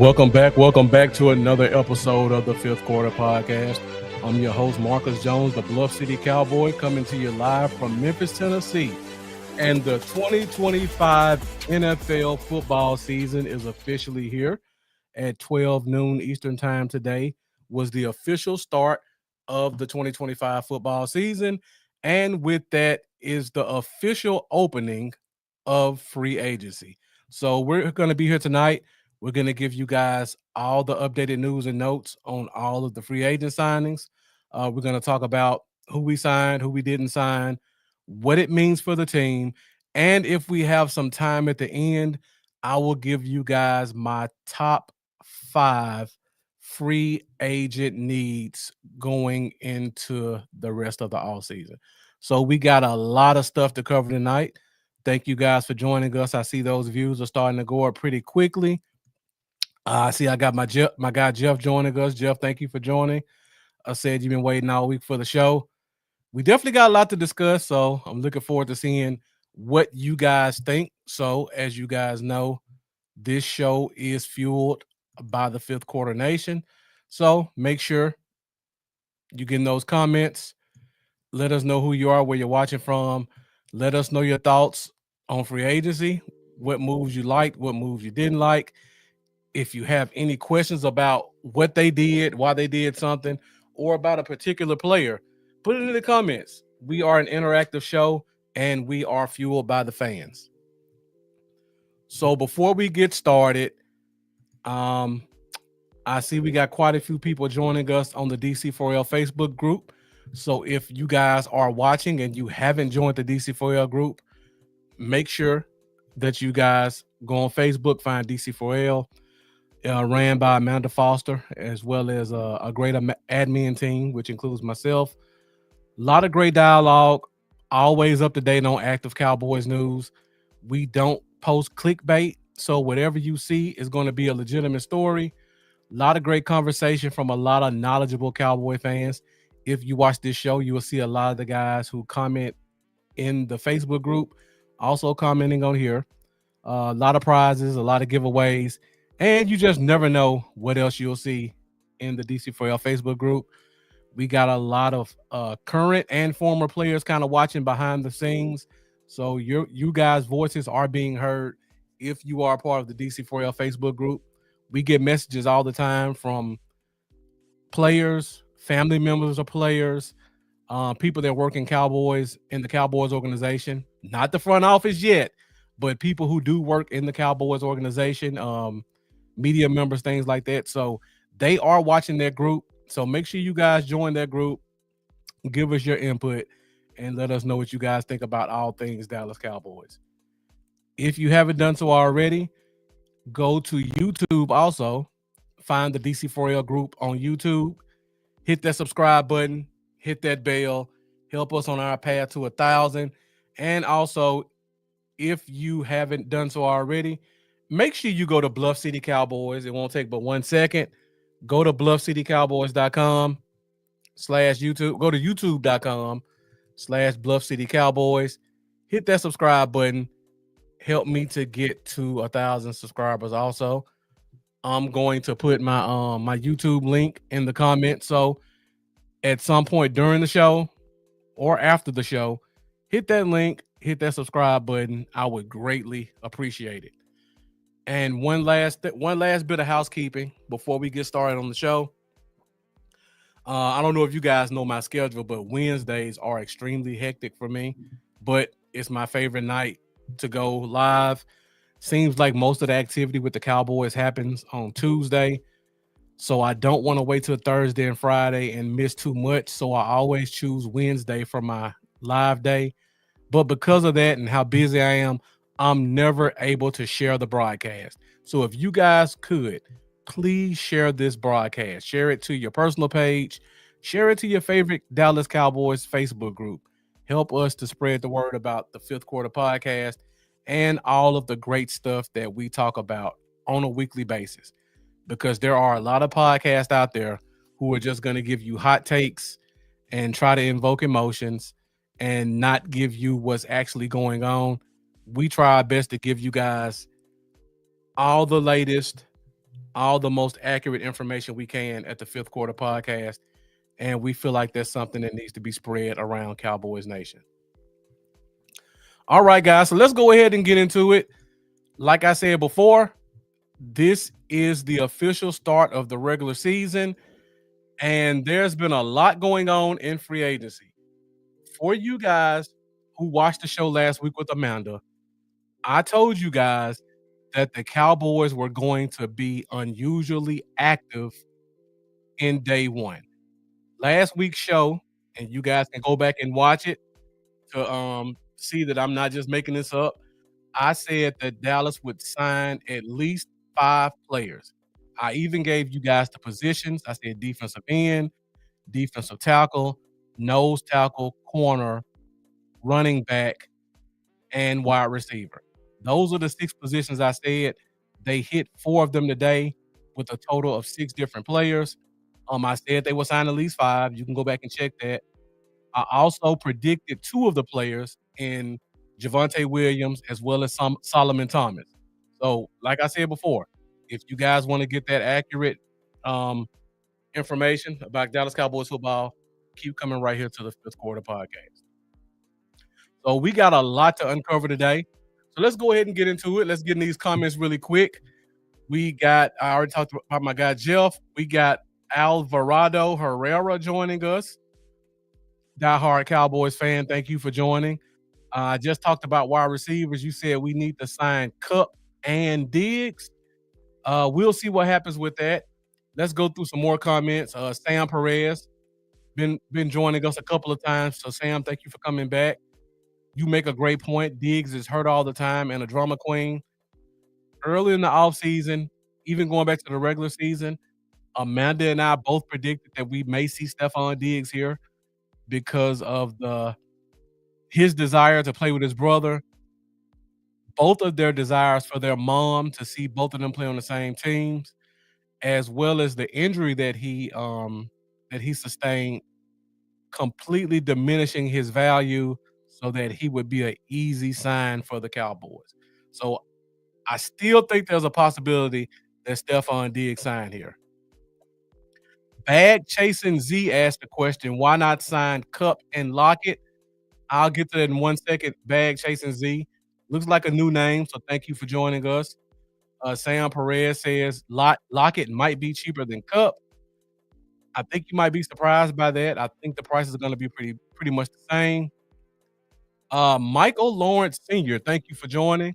Welcome back to another episode of the Fifth Quarter Podcast. I'm your host, Marcus Jones, the Bluff City Cowboy, coming to you live from Memphis, Tennessee. And the 2025 NFL football season is officially here. At 12 noon Eastern time today was the official start of the 2025 football season. And with that is the official opening of free agency. So we're going to be here tonight. We're going to give you guys all the updated news and notes on all of the free agent signings. We're going to talk about who we signed, who we didn't sign, what it means for the team. And if we have some time at the end, I will give you guys my top 5 free agent needs going into the rest of the offseason. So we got a lot of stuff to cover tonight. Thank you guys for joining us. I see those views are starting to go up pretty quickly. I see I got my guy Jeff joining us. Jeff, thank you for joining. I said you've been waiting all week for the show. We definitely got a lot to discuss, so I'm looking forward to seeing what you guys think. So, as you guys know, this show is fueled by the Fifth Quarter Nation. So, make sure you get in those comments. Let us know who you are, where you're watching from. Let us know your thoughts on free agency, what moves you liked, what moves you didn't like. If you have any questions about what they did, why they did something, or about a particular player, put it in the comments. We are an interactive show, and we are fueled by the fans. So before we get started, I see we got quite a few people joining us on the DC4L Facebook group. So if you guys are watching and you haven't joined the DC4L group, make sure that you guys go on Facebook, find DC4L. Ran by Amanda Foster, as well as a great admin team, which includes myself. A lot of great dialogue, always up to date on active Cowboys news. We don't post clickbait, so whatever you see is going to be a legitimate story. A lot of great conversation from a lot of knowledgeable Cowboy fans. If you watch this show, you will see a lot of the guys who comment in the Facebook group also commenting on here. A lot of prizes, a lot of giveaways. And you just never know what else you'll see in the DC4L Facebook group. We got a lot of current and former players kind of watching behind the scenes. So you guys' voices are being heard if you are part of the DC4L Facebook group. We get messages all the time from players, family members of players, people that work in the Cowboys organization. Not the front office yet, but people who do work in the Cowboys organization. Media members, things like that. So they are watching that group. So make sure you guys join that group, give us your input, and let us know what you guys think about all things Dallas Cowboys. If you haven't done so already, go to YouTube also, find the DC4L group on YouTube, hit that subscribe button, hit that bell, help us on our path to 1,000. And also, if you haven't done so already, make sure you go to Bluff City Cowboys. It won't take but 1 second. Go to bluffcitycowboys.com/YouTube. Go to youtube.com/Bluff City Cowboys. Hit that subscribe button. Help me to get to 1,000 subscribers. Also, I'm going to put my my YouTube link in the comments. So at some point during the show or after the show, hit that link, hit that subscribe button. I would greatly appreciate it. And one last bit of housekeeping before we get started on the show. I don't know if you guys know my schedule, but Wednesdays are extremely hectic for me. But it's my favorite night to go live. Seems like most of the activity with the Cowboys happens on Tuesday. So I don't want to wait till Thursday and Friday and miss too much. So I always choose Wednesday for my live day. But because of that and how busy I am, I'm never able to share the broadcast. So if you guys could, please share this broadcast. Share it to your personal page. Share it to your favorite Dallas Cowboys Facebook group. Help us to spread the word about the Fifth Quarter Podcast and all of the great stuff that we talk about on a weekly basis. Because there are a lot of podcasts out there who are just going to give you hot takes and try to invoke emotions and not give you what's actually going on. We try our best to give you guys all the latest all the most accurate information we can at the Fifth Quarter Podcast, and we feel like that's something that needs to be spread around Cowboys Nation. All right, guys, so let's go ahead and get into it. Like I said before, this is the official start of the regular season, and there's been a lot going on in free agency. For you guys who watched the show last week with Amanda, I told you guys that the Cowboys were going to be unusually active in day one. Last week's show, and you guys can go back and watch it to see that I'm not just making this up. I said that Dallas would sign at least 5 players. I even gave you guys the positions. I said defensive end, defensive tackle, nose tackle, corner, running back, and wide receiver. Those are the 6 positions I said. They hit 4 of them today with a total of 6 different players. I said they would sign at least 5. You can go back and check that. I also predicted 2 of the players in Javonte Williams as well as Solomon Thomas. So, like I said before, if you guys want to get that accurate information about Dallas Cowboys football, keep coming right here to the Fifth Quarter Podcast. So we got a lot to uncover today. So let's go ahead and get into it. Let's get in these comments really quick. I already talked about my guy Jeff. We got Alvarado Herrera joining us. Diehard Cowboys fan, thank you for joining. I just talked about wide receivers. You said we need to sign Kupp and Diggs. We'll see what happens with that. Let's go through some more comments. Sam Perez been joining us a couple of times. So Sam, thank you for coming back. You make a great point. Diggs is hurt all the time and a drama queen. Early in the offseason, even going back to the regular season, Amanda and I both predicted that we may see Stephon Diggs here because of his desire to play with his brother. Both of their desires for their mom to see both of them play on the same teams, as well as the injury that he sustained, completely diminishing his value so that he would be an easy sign for the Cowboys. So I still think there's a possibility that Stephon Diggs sign here. Bag Chasing Z asked the question, why not sign Kupp and Lockett? I'll get to that in 1 second. Bag Chasing Z. Looks like a new name, so thank you for joining us. Sam Perez says Lockett might be cheaper than Kupp. I think you might be surprised by that. I think the prices are going to be pretty much the same. Michael Lawrence Sr., thank you for joining.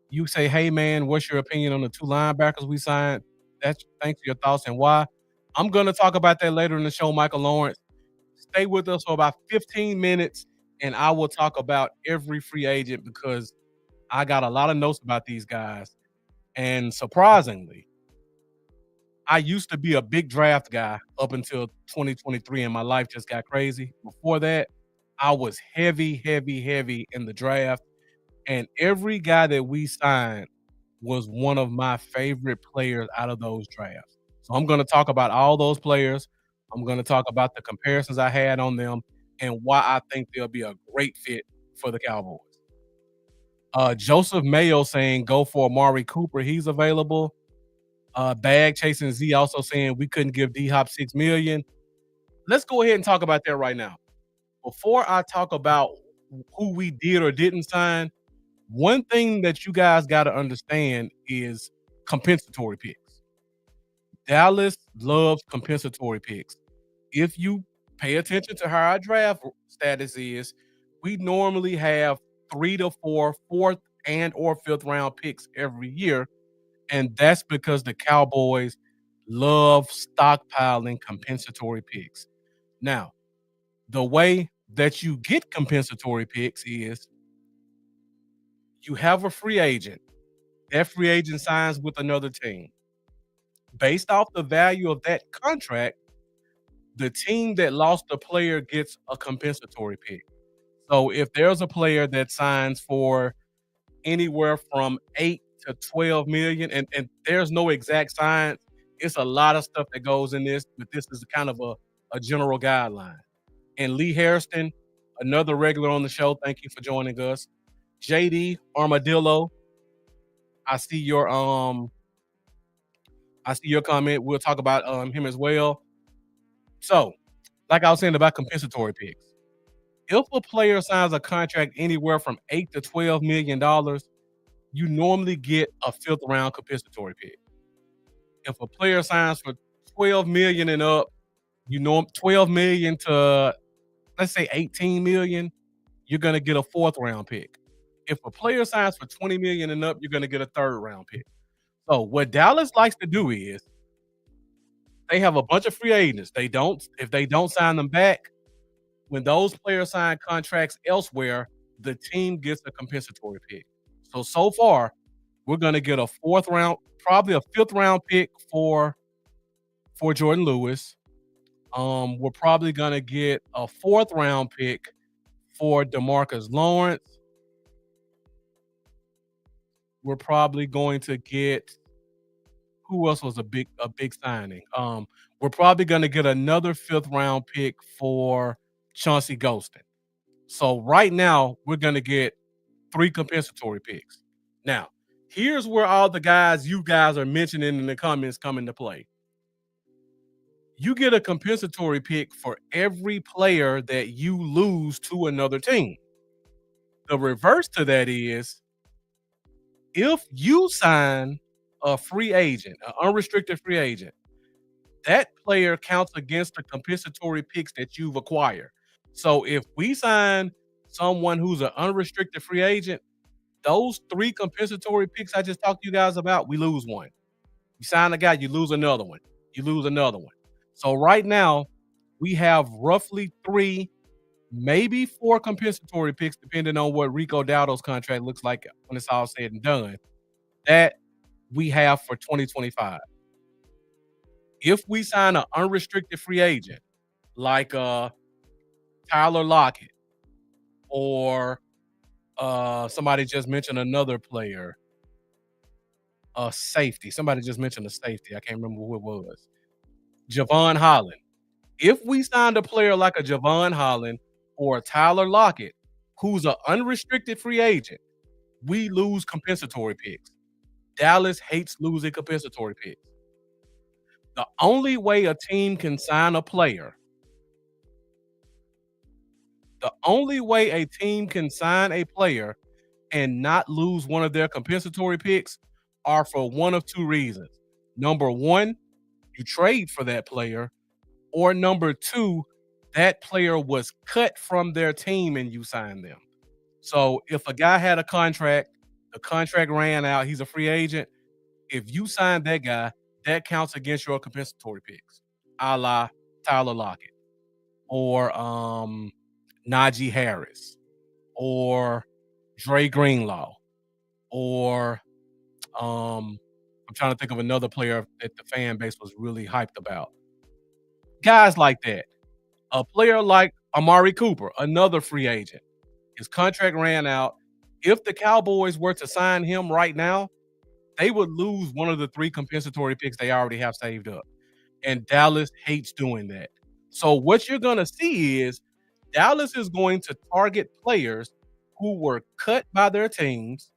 You say, hey, man, what's your opinion on the 2 linebackers we signed? Thanks for your thoughts and why. I'm going to talk about that later in the show, Michael Lawrence. Stay with us for about 15 minutes, and I will talk about every free agent because I got a lot of notes about these guys. And surprisingly, I used to be a big draft guy up until 2023, and my life just got crazy. Before that, I was heavy in the draft, and every guy that we signed was one of my favorite players out of those drafts. So I'm going to talk about all those players. I'm going to talk about the comparisons I had on them and why I think they'll be a great fit for the Cowboys. Joseph Mayo saying go for Amari Cooper. He's available. Bag Chasing Z also saying we couldn't give D-Hop $6 million. Let's go ahead and talk about that right now. Before I talk about who we did or didn't sign, one thing that you guys got to understand is compensatory picks. Dallas loves compensatory picks. If you pay attention to how our draft status is, we normally have 3 to 4 fourth and or fifth round picks every year. And that's because the Cowboys love stockpiling compensatory picks. Now, the way that you get compensatory picks is you have a free agent. That free agent signs with another team. Based off the value of that contract, the team that lost the player gets a compensatory pick. So if there's a player that signs for anywhere from 8 to 12 million, and there's no exact science, it's a lot of stuff that goes in this, but this is kind of a general guideline. And Lee Hairston, another regular on the show, thank you for joining us. JD Armadillo, I see your I see your comment. We'll talk about him as well. So, like I was saying about compensatory picks, if a player signs a contract anywhere from $8 to $12 million, you normally get a fifth round compensatory pick. If a player signs for 12 million and up, 12 million to, let's say, 18 million, you're going to get a fourth round pick. If a player signs for 20 million and up, you're going to get a third round pick. So what Dallas likes to do is they have a bunch of free agents. If they don't sign them back, when those players sign contracts elsewhere, the team gets a compensatory pick. So far, we're going to get a fourth round, probably a fifth round pick for Jordan Lewis. We're probably going to get a fourth round pick for DeMarcus Lawrence. We're probably going to get, who else was a big signing? We're probably going to get another fifth round pick for Chauncey Golston. So right now, we're going to get 3 compensatory picks. Now, here's where all the guys you guys are mentioning in the comments come into play. You get a compensatory pick for every player that you lose to another team. The reverse to that is, if you sign a free agent, an unrestricted free agent, that player counts against the compensatory picks that you've acquired. So if we sign someone who's an unrestricted free agent, those 3 compensatory picks I just talked to you guys about, we lose one. You sign a guy, you lose another one. You lose another one. So right now, we have roughly 3, maybe 4 compensatory picks, depending on what Rico Dowdle's contract looks like when it's all said and done, that we have for 2025. If we sign an unrestricted free agent like Tyler Lockett, or somebody just mentioned another player, a safety. Somebody just mentioned a safety. I can't remember who it was. Javon Holland. If we signed a player like a Javon Holland or a Tyler Lockett, who's an unrestricted free agent, we lose compensatory picks. Dallas hates losing compensatory picks. The only way a team can sign a player, and not lose one of their compensatory picks are for one of 2 reasons. Number 1, you trade for that player, or number 2, that player was cut from their team and you signed them. So if a guy had a contract, the contract ran out, he's a free agent. If you sign that guy, that counts against your compensatory picks, a la Tyler Lockett, or Najee Harris, or Dre Greenlaw, or I'm trying to think of another player that the fan base was really hyped about. Guys like that. A player like Amari Cooper, another free agent. His contract ran out. If the Cowboys were to sign him right now, they would lose one of the 3 compensatory picks they already have saved up. And Dallas hates doing that. So what you're going to see is Dallas is going to target players who were cut by their teams,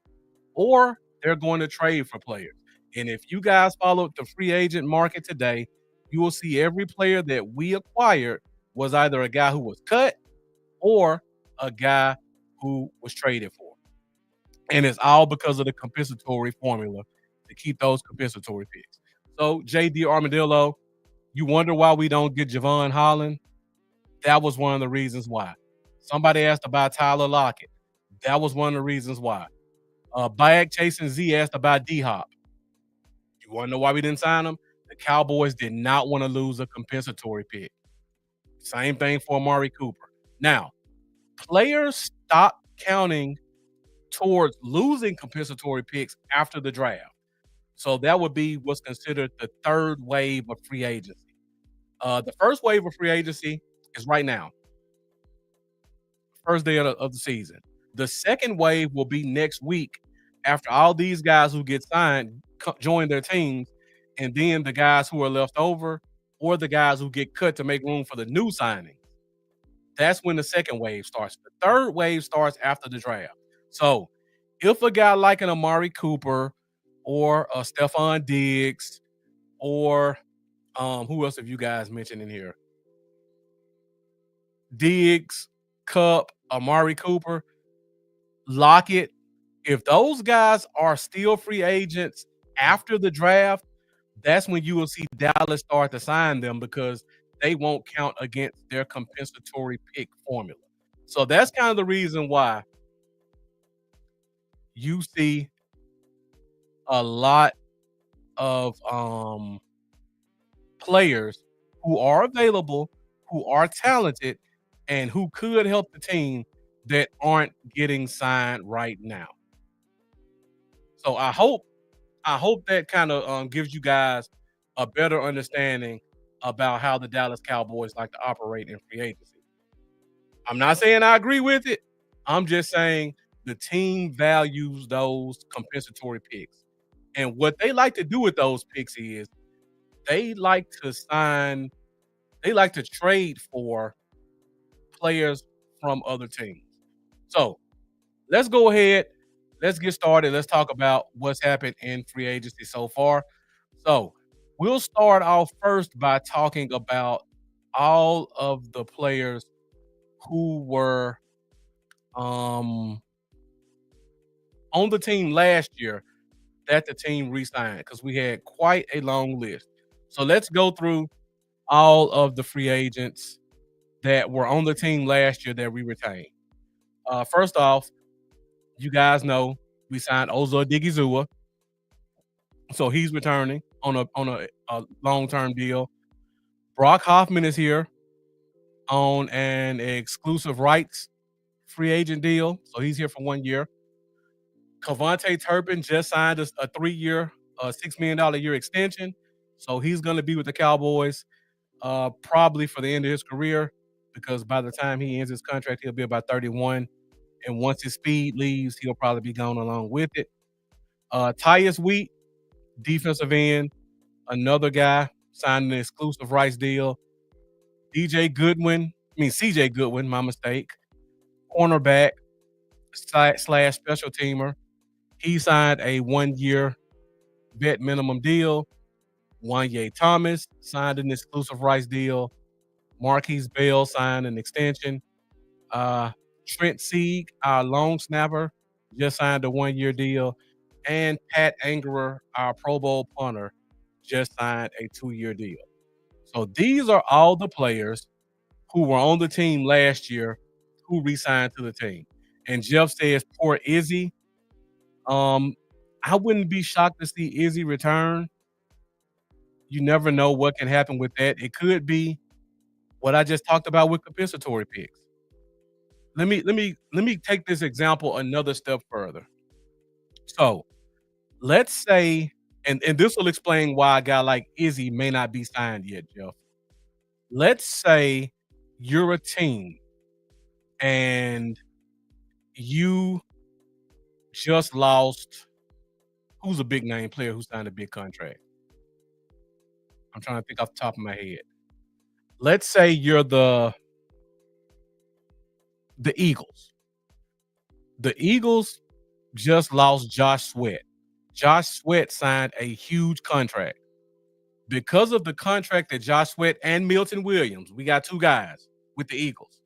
or they're going to trade for players. And if you guys followed the free agent market today, you will see every player that we acquired was either a guy who was cut or a guy who was traded for. And it's all because of the compensatory formula to keep those compensatory picks. So, JD Armadillo, you wonder why we don't get Javon Holland? That was one of the reasons why. Somebody asked about Tyler Lockett. That was one of the reasons why. Bayek Chasing Z asked about D-Hop. You want to know why we didn't sign him? The Cowboys did not want to lose a compensatory pick. Same thing for Amari Cooper. Now, players stop counting towards losing compensatory picks after the draft. So that would be what's considered the third wave of free agency. The first wave of free agency is right now, first day of the season. The second wave will be next week after all these guys who get signed join their teams, and then the guys who are left over or the guys who get cut to make room for the new signing. That's when the second wave starts. The third wave starts after the draft. So if a guy like an Amari Cooper or a Stephon Diggs or who else have you guys mentioned in here? Diggs, Cup, Amari Cooper, Lockett. If those guys are still free agents after the draft, that's when you will see Dallas start to sign them because they won't count against their compensatory pick formula. So that's kind of the reason why you see a lot of players who are available, who are talented, and who could help the team that aren't getting signed right now. So I hope that kind of gives you guys a better understanding about how the Dallas Cowboys like to operate in free agency. I'm not saying I agree with it. I'm just saying the team values those compensatory picks. And what they like to do with those picks is they like to sign, they like to trade for players from other teams. So let's go ahead. Let's get started. Let's talk about what's happened in free agency so far. So we'll start off first by talking about all of the players who were um, on the team last year that the team re-signed because we had quite a long list. So let's go through all of the free agents that were on the team last year that we retained. First off, you guys know we signed Ozo Digizua, so he's returning on a long term deal. Brock Hoffman is here on an exclusive rights free agent deal, so he's here for 1 year. Cavante Turpin just signed a 3-year, $6 million a year extension, so he's going to be with the Cowboys probably for the end of his career because by the time he ends his contract, he'll be about 31. And once his speed leaves, he'll probably be gone along with it. Tyus Wheat, defensive end, another guy signed an exclusive rights deal. CJ Goodwin, my mistake, cornerback slash special teamer. He signed a 1-year vet minimum deal. Wanye Thomas signed an exclusive rights deal. Marquise Bell signed an extension. Uh, Trent Sieg, our long snapper, just signed a 1-year deal. And Pat Angerer, our Pro Bowl punter, just signed a 2-year deal. So these are all the players who were on the team last year who re-signed to the team. And Jeff says, poor Izzy. I wouldn't be shocked to see Izzy return. You never know what can happen with that. It could be what I just talked about with compensatory picks. Let me take this example another step further. So let's say, and this will explain why a guy like Izzy may not be signed yet, Jeff. Let's say you're a team and you just lost who's a big name player who signed a big contract. I'm trying to think off the top of my head. Let's say you're the Eagles. The Eagles just lost Josh Sweat. Josh Sweat signed a huge contract. Because of the contract that Josh Sweat and Milton Williams, we got 2 guys with the Eagles.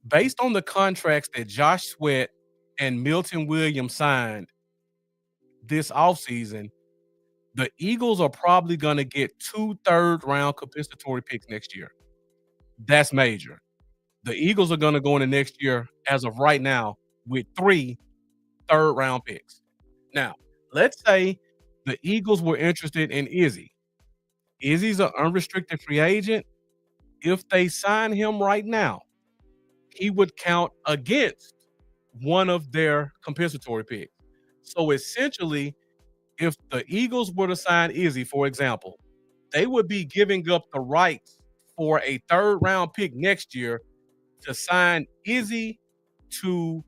Based on the contracts that Josh Sweat and Milton Williams signed this offseason, the Eagles are probably going to get 2 third-round compensatory picks next year. That's major. The Eagles are going to go into next year, as of right now, with 3 third-round picks. Now, let's say the Eagles were interested in Izzy. Izzy's an unrestricted free agent. If they sign him right now, he would count against one of their compensatory picks. So essentially, if the Eagles were to sign Izzy, for example, they would be giving up the rights for a third-round pick next year to sign Izzy to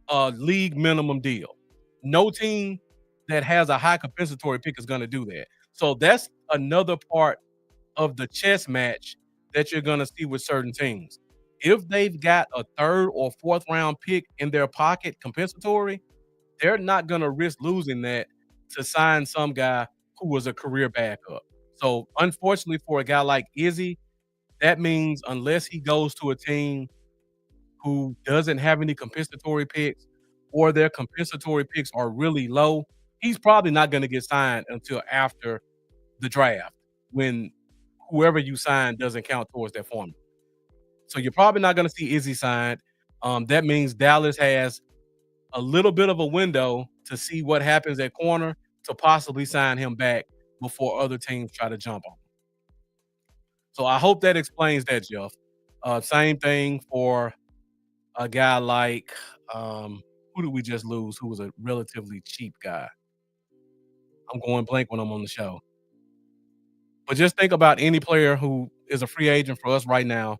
a league minimum deal. No team that has a high compensatory pick is going to do that. So that's another part of the chess match that you're going to see with certain teams. If they've got a 3rd or 4th round pick in their pocket compensatory, they're not going to risk losing that to sign some guy who was a career backup. So unfortunately for a guy like Izzy, that means unless he goes to a team who doesn't have any compensatory picks or their compensatory picks are really low, he's probably not going to get signed until after the draft when whoever you sign doesn't count towards that formula. So you're probably not going to see Izzy signed. That means Dallas has a little bit of a window to see what happens at corner to possibly sign him back before other teams try to jump on him. So I hope that explains that, Jeff. Same thing for a guy like who did we just lose? Who was a relatively cheap guy? I'm going blank when I'm on the show. But just think about any player who is a free agent for us right now.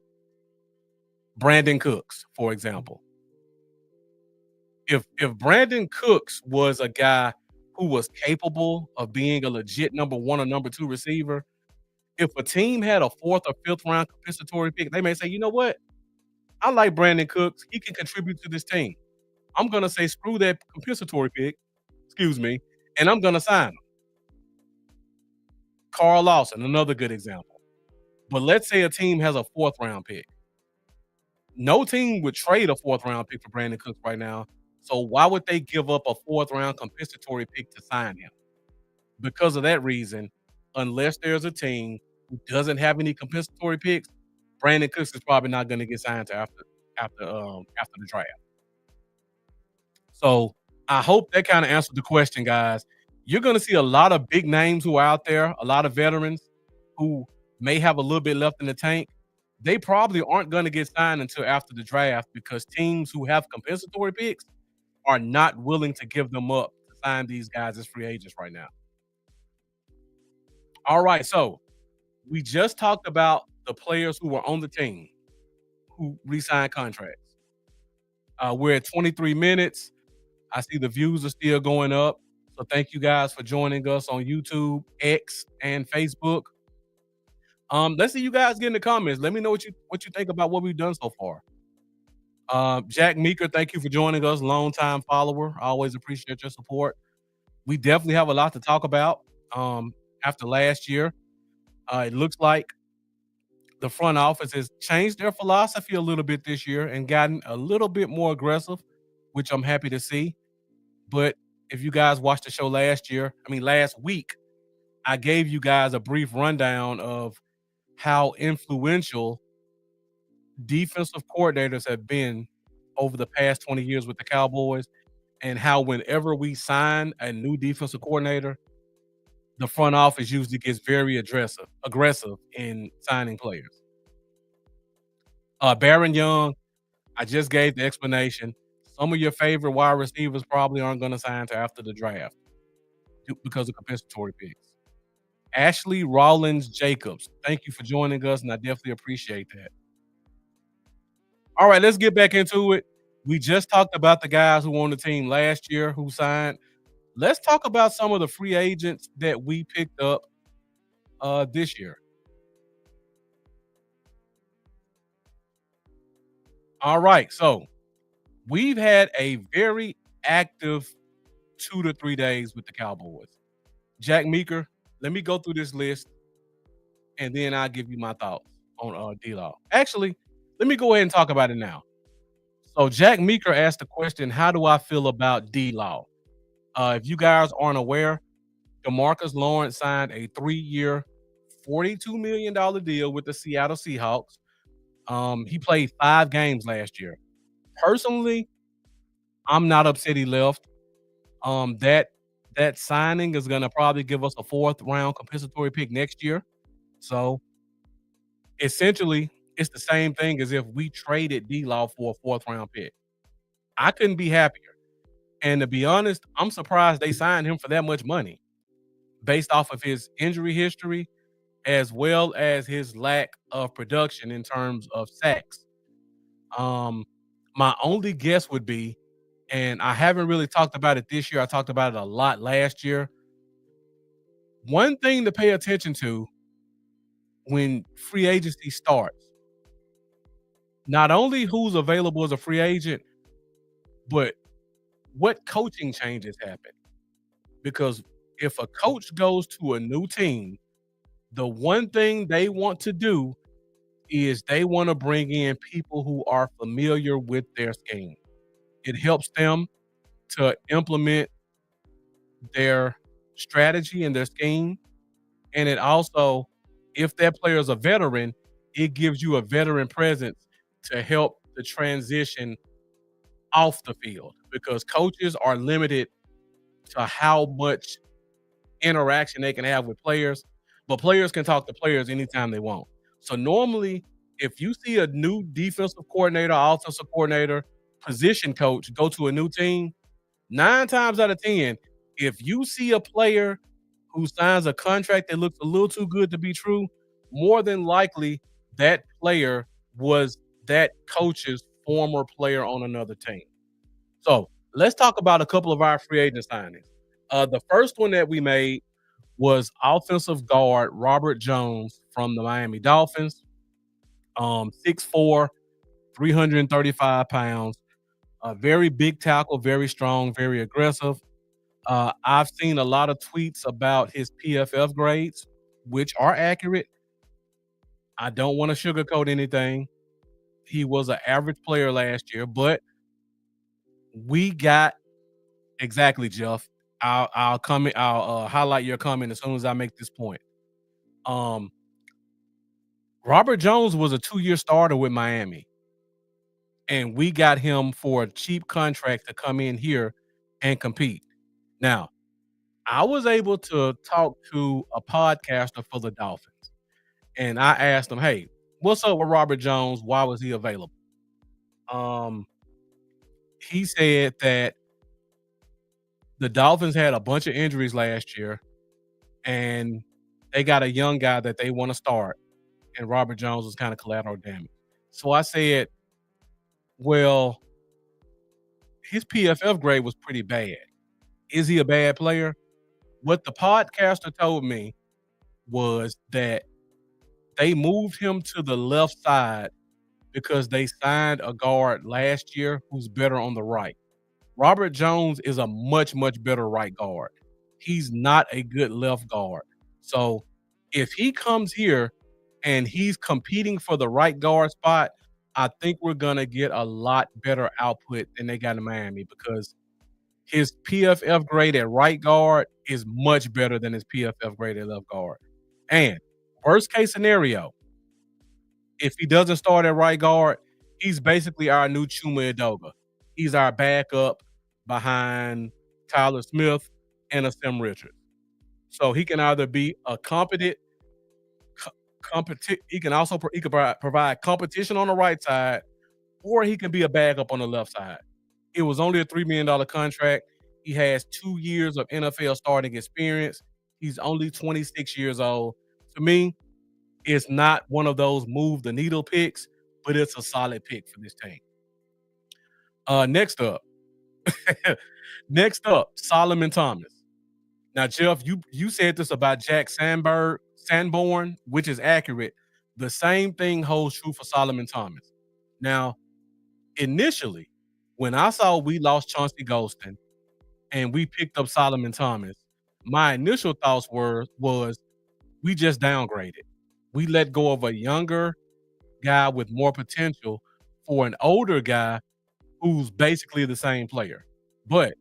Brandon Cooks, for example. If Brandon Cooks was a guy who was capable of being a legit number one or number two receiver, if a team had a fourth or fifth round compensatory pick, they may say, you know what? I like Brandon Cooks. He can contribute to this team. I'm gonna say screw that compensatory pick, excuse me, and I'm gonna sign him. Carl Lawson, another good example. But let's say a team has a fourth round pick. No team would trade a fourth round pick for Brandon Cooks right now. So why would they give up a fourth round compensatory pick to sign him? Because of that reason, unless there's a team who doesn't have any compensatory picks, Brandon Cooks is probably not going to get signed to after the draft. So I hope that kind of answered the question, guys. You're going to see a lot of big names who are out there, a lot of veterans who may have a little bit left in the tank. They probably aren't going to get signed until after the draft because teams who have compensatory picks are not willing to give them up to sign these guys as free agents right now. All right, so we just talked about the players who were on the team who re-signed contracts. We're at 23 minutes. I see the views are still going up. So thank you guys for joining us on YouTube, X, and Facebook. Let's see you guys get in the comments. Let me know what you think about what we've done so far. Jack Meeker, thank you for joining us, longtime follower. I always appreciate your support. We definitely have a lot to talk about after last year. It looks like the front office has changed their philosophy a little bit this year and gotten a little bit more aggressive, which I'm happy to see. But if you guys watched the show last week, I gave you guys a brief rundown of how influential defensive coordinators have been over the past 20 years with the Cowboys, and how whenever we sign a new defensive coordinator, the front office usually gets very aggressive in signing players. Baron Young, I just gave the explanation. Some of your favorite wide receivers probably aren't going to sign until after the draft because of compensatory picks. Ashley Rollins Jacobs, thank you for joining us, and I definitely appreciate that. All right, let's get back into it. We just talked about the guys who were on the team last year who signed. Let's talk about some of the free agents that we picked up this year. All right, so we've had a very active 2 to 3 days with the Cowboys. Jack Meeker, let me go through this list, and then I'll give you my thoughts on D-Law. Actually, let me go ahead and talk about it now. So Jack Meeker asked the question, how do I feel about D-Law? If you guys aren't aware, DeMarcus Lawrence signed a 3-year, $42 million deal with the Seattle Seahawks. He played 5 games last year. Personally, I'm not upset he left. That signing is going to probably give us a 4th round compensatory pick next year. So essentially, it's the same thing as if we traded D-Law for a 4th round pick. I couldn't be happier. And to be honest, I'm surprised they signed him for that much money based off of his injury history as well as his lack of production in terms of sacks. My only guess would be, and I haven't really talked about it this year, I talked about it a lot last year. One thing to pay attention to when free agency starts, not only who's available as a free agent, but what coaching changes happen. Because if a coach goes to a new team, the one thing they want to do is they want to bring in people who are familiar with their scheme. It helps them to implement their strategy and their scheme. And it also, if that player is a veteran, it gives you a veteran presence to help the transition off the field because coaches are limited to how much interaction they can have with players, but players can talk to players anytime they want. So normally, if you see a new defensive coordinator, offensive coordinator, position coach go to a new team, 9 times out of 10, if you see a player who signs a contract that looks a little too good to be true, more than likely that player was that coach's former player on another team. So let's talk about a couple of our free agent signings. The first one that we made was offensive guard Robert Jones from the Miami Dolphins. 6'4", 335 pounds, a very big tackle, very strong, very aggressive. I've seen a lot of tweets about his PFF grades, which are accurate. I don't want to sugarcoat anything. He was an average player last year, but we got exactly, Jeff. I'll comment. I'll highlight your comment as soon as I make this point. Um, Robert Jones was a 2-year starter with Miami, and we got him for a cheap contract to come in here and compete. Now, I was able to talk to a podcaster for the Dolphins, and I asked him, "Hey, what's up with Robert Jones? Why was he available?" Um, he said that the Dolphins had a bunch of injuries last year, and they got a young guy that they want to start, and Robert Jones was kind of collateral damage. So I said, "Well, his PFF grade was pretty bad. Is he a bad player?" What the podcaster told me was that they moved him to the left side because they signed a guard last year who's better on the right. Robert Jones is a much, much better right guard. He's not a good left guard. So if he comes here and he's competing for the right guard spot, I think we're going to get a lot better output than they got in Miami because his PFF grade at right guard is much better than his PFF grade at left guard. And worst case scenario, if he doesn't start at right guard, he's basically our new Chuma Edoga. He's our backup behind Tyler Smith and a Sim Richards. So he can either be a he can also provide competition on the right side, or he can be a backup on the left side. It was only a $3 million contract. He has 2 years of NFL starting experience. He's only 26 years old. To me, it's not one of those move the needle picks, but it's a solid pick for this team. Next up, Solomon Thomas. Now, Jeff, you said this about Jack Sanborn, which is accurate. The same thing holds true for Solomon Thomas. Now, initially, when I saw we lost Chauncey Golston and we picked up Solomon Thomas, my initial thoughts was we just downgraded. We let go of a younger guy with more potential for an older guy who's basically the same player. But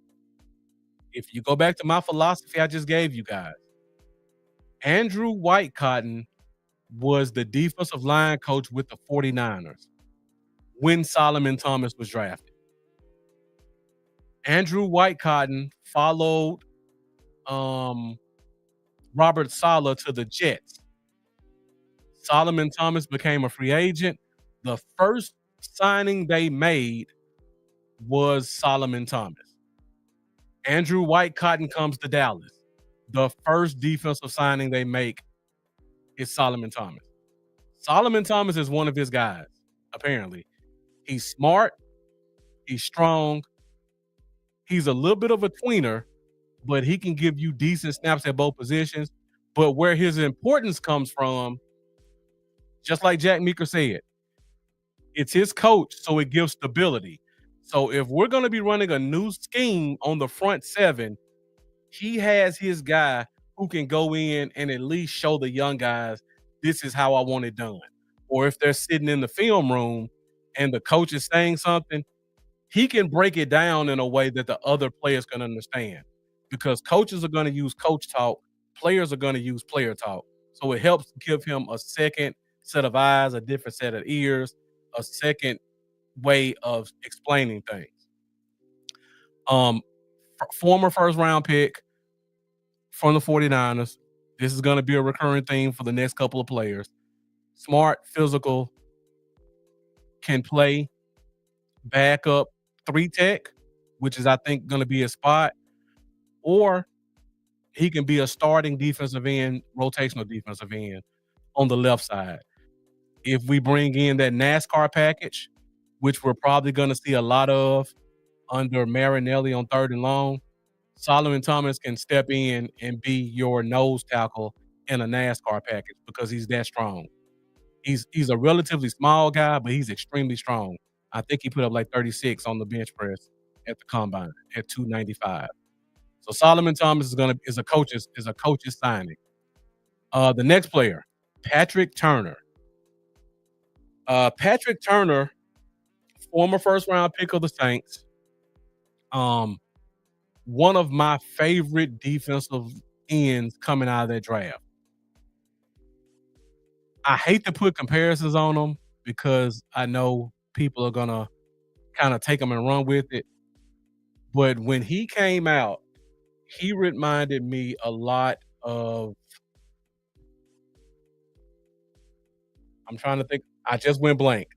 if you go back to my philosophy I just gave you guys, Andrew Whitecotton was the defensive line coach with the 49ers when Solomon Thomas was drafted. Andrew Whitecotton followed Robert Saleh to the Jets. Solomon Thomas became a free agent. The first signing they made was Solomon Thomas. Andrew Whitecotton comes to Dallas. The first defensive signing they make is Solomon Thomas. Solomon Thomas is one of his guys, apparently. He's smart. He's strong. He's a little bit of a tweener, but he can give you decent snaps at both positions. But where his importance comes from, just like Jack Meeker said, it's his coach, so it gives stability. So if we're going to be running a new scheme on the front seven, he has his guy who can go in and at least show the young guys, this is how I want it done. Or if they're sitting in the film room and the coach is saying something, he can break it down in a way that the other players can understand. Because coaches are going to use coach talk, players are going to use player talk. So it helps give him a second set of eyes, a different set of ears, a second way of explaining things. Um, Former first round pick from the 49ers. This is going to be a recurring theme for the next couple of players. Smart, physical, can play backup 3 tech, which is, I think, going to be a spot, or he can be a starting defensive end, rotational defensive end on the left side. If we bring in that NASCAR package, which we're probably going to see a lot of under Marinelli on 3rd and long, Solomon Thomas can step in and be your nose tackle in a NASCAR package because he's that strong. He's a relatively small guy, but he's extremely strong. I think he put up like 36 on the bench press at the combine at 295. So Solomon Thomas is a coach's signing. The next player, Patrick Turner. Patrick Turner, former first round pick of the Saints. One of my favorite defensive ends coming out of that draft. I hate to put comparisons on him because I know people are gonna kind of take him and run with it. But when he came out, he reminded me a lot of. I'm trying to think. I just went blank.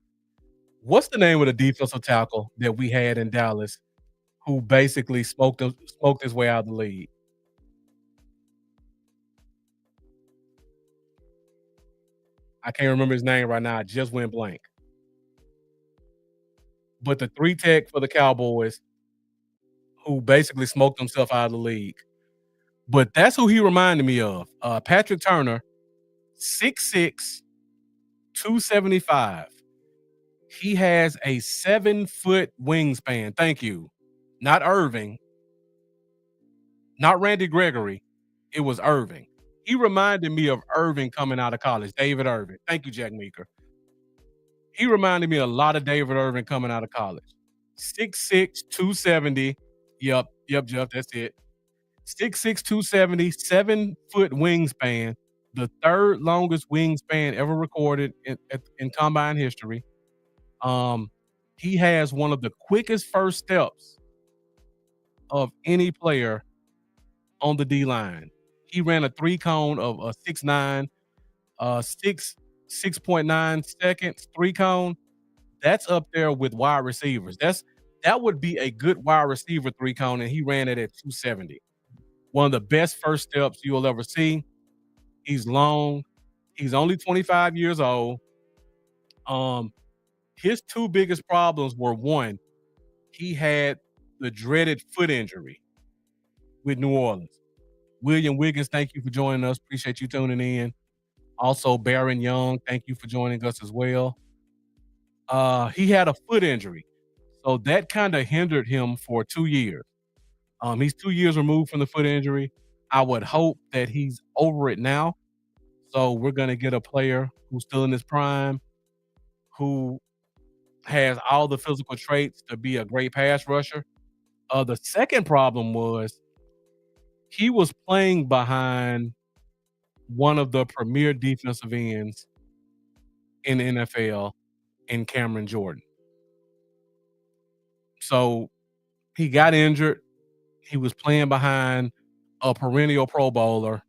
What's the name of the defensive tackle that we had in Dallas who basically smoked his way out of the league? I can't remember his name right now. I just went blank. But the 3 tech for the Cowboys who basically smoked himself out of the league. But that's who he reminded me of. Patrick Turner, 6'6", 275. He has a 7-foot wingspan. Thank you. Not Irving. Not Randy Gregory. It was Irving. He reminded me of Irving coming out of college. David Irving. Thank you, Jack Meeker. He reminded me a lot of David Irving coming out of college. 6'6", 270. Yep, Jeff, that's it. 6'6", 270, 7-foot wingspan, the 3rd longest wingspan ever recorded in combine history. He has one of the quickest first steps of any player on the D line. He ran a 3-cone of a 6'9", 6.9 seconds 3-cone. That's up there with wide receivers. That would be a good wide receiver 3-cone, and he ran it at 270. One of the best first steps you'll ever see. He's long. He's only 25 years old. His 2 biggest problems were, one, he had the dreaded foot injury with New Orleans. William Wiggins, thank you for joining us. Appreciate you tuning in. Also, Baron Young, thank you for joining us as well. He had a foot injury, so that kind of hindered him for 2 years. He's 2 years removed from the foot injury. I would hope that he's over it now. So we're going to get a player who's still in his prime, who has all the physical traits to be a great pass rusher. The second problem was he was playing behind one of the premier defensive ends in the NFL in Cameron Jordan. So he got injured. He was playing behind a perennial Pro Bowler.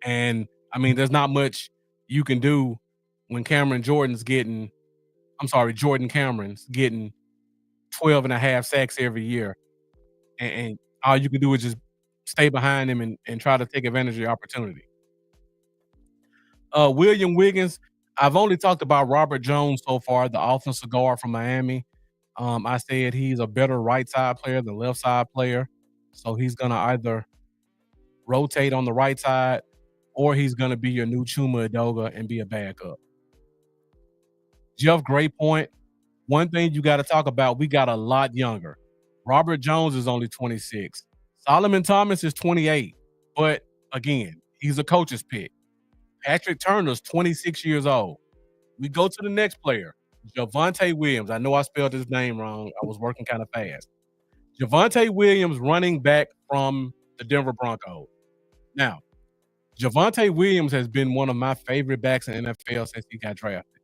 And, I mean, there's not much you can do when Jordan Cameron's getting 12 and a half sacks every year. And all you can do is just stay behind him and try to take advantage of the opportunity. William Wiggins, I've only talked about Robert Jones so far, the offensive guard from Miami. I said he's a better right side player than left side player. So he's going to either rotate on the right side or he's going to be your new Chuma Edoga and be a backup. Jeff, great point. One thing you got to talk about, we got a lot younger. Robert Jones is only 26. Solomon Thomas is 28, but again, he's a coach's pick. Patrick Turner's 26 years old. We go to the next player, Javonte Williams. I know I spelled his name wrong. I was working kind of fast. Javonte Williams, running back from the Denver Broncos. Now, Javonte Williams has been one of my favorite backs in the NFL since he got drafted.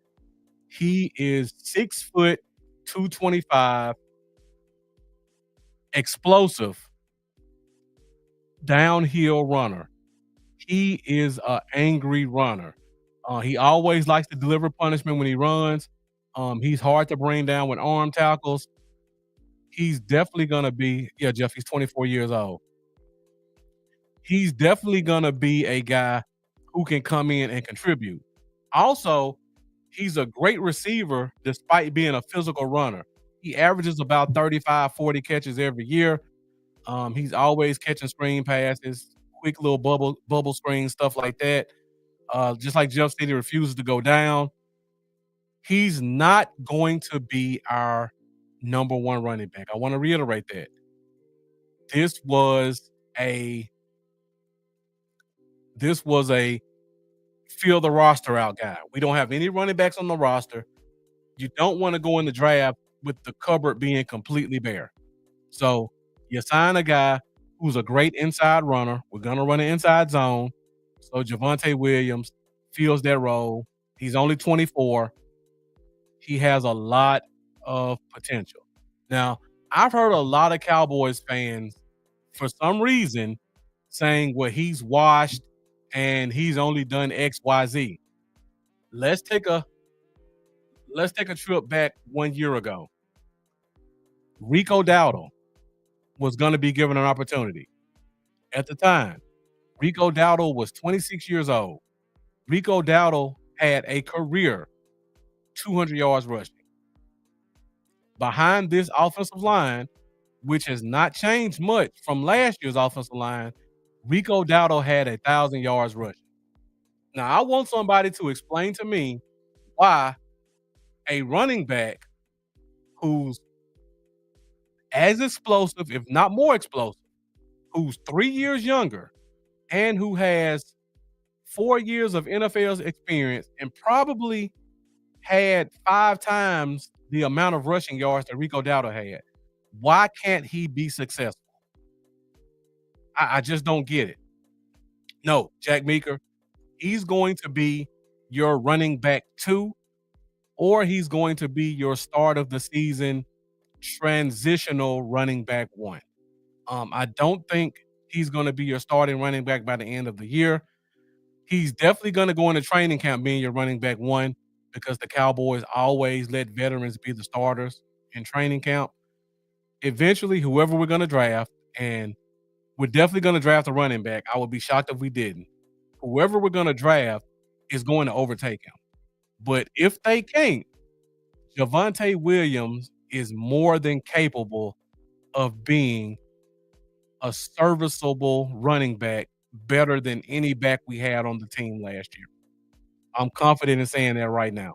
He is 6 foot, 225, explosive, downhill runner. He is an angry runner. He always likes to deliver punishment when he runs. He's hard to bring down with arm tackles. He's definitely gonna be, yeah, Jeff, he's 24 years old. He's definitely gonna be a guy who can come in and contribute. Also, he's a great receiver despite being a physical runner. He averages about 35, 40 catches every year. He's always catching screen passes, quick little bubble screen, stuff like that. Just like Jeff said, he refuses to go down. He's not going to be our number one running back. I want to reiterate that. This was a fill the roster out guy. We don't have any running backs on the roster. You don't want to go in the draft with the cupboard being completely bare. So you sign a guy who's a great inside runner. We're going to run an inside zone. So Javonte Williams fills that role. He's only 24. He has a lot of potential. Now, I've heard a lot of Cowboys fans, for some reason, saying, well, he's washed and he's only done X, Y, Z. Let's take a trip back 1 year ago. Rico Dowdle was going to be given an opportunity. At the time, Rico Dowdle was 26 years old. Rico Dowdle had a career 200 yards rushing. Behind this offensive line, which has not changed much from last year's offensive line, Rico Dowdle had 1,000 yards rushing. Now, I want somebody to explain to me why a running back who's as explosive, if not more explosive, who's 3 years younger, and who has 4 years of NFL experience and probably had 5 times the amount of rushing yards that Rico Dowdle had. Why can't he be successful? I just don't get it. No, Jack Meeker, he's going to be your running back 2, or he's going to be your start of the season transitional running back 1. I don't think he's going to be your starting running back by the end of the year. He's definitely going to go into training camp being your running back 1 because the Cowboys always let veterans be the starters in training camp. Eventually, whoever we're going to draft, and we're definitely going to draft a running back. I would be shocked if we didn't. Whoever we're going to draft is going to overtake him. But if they can't, Javonte Williams is more than capable of being a serviceable running back, better than any back we had on the team last year. I'm confident in saying that right now.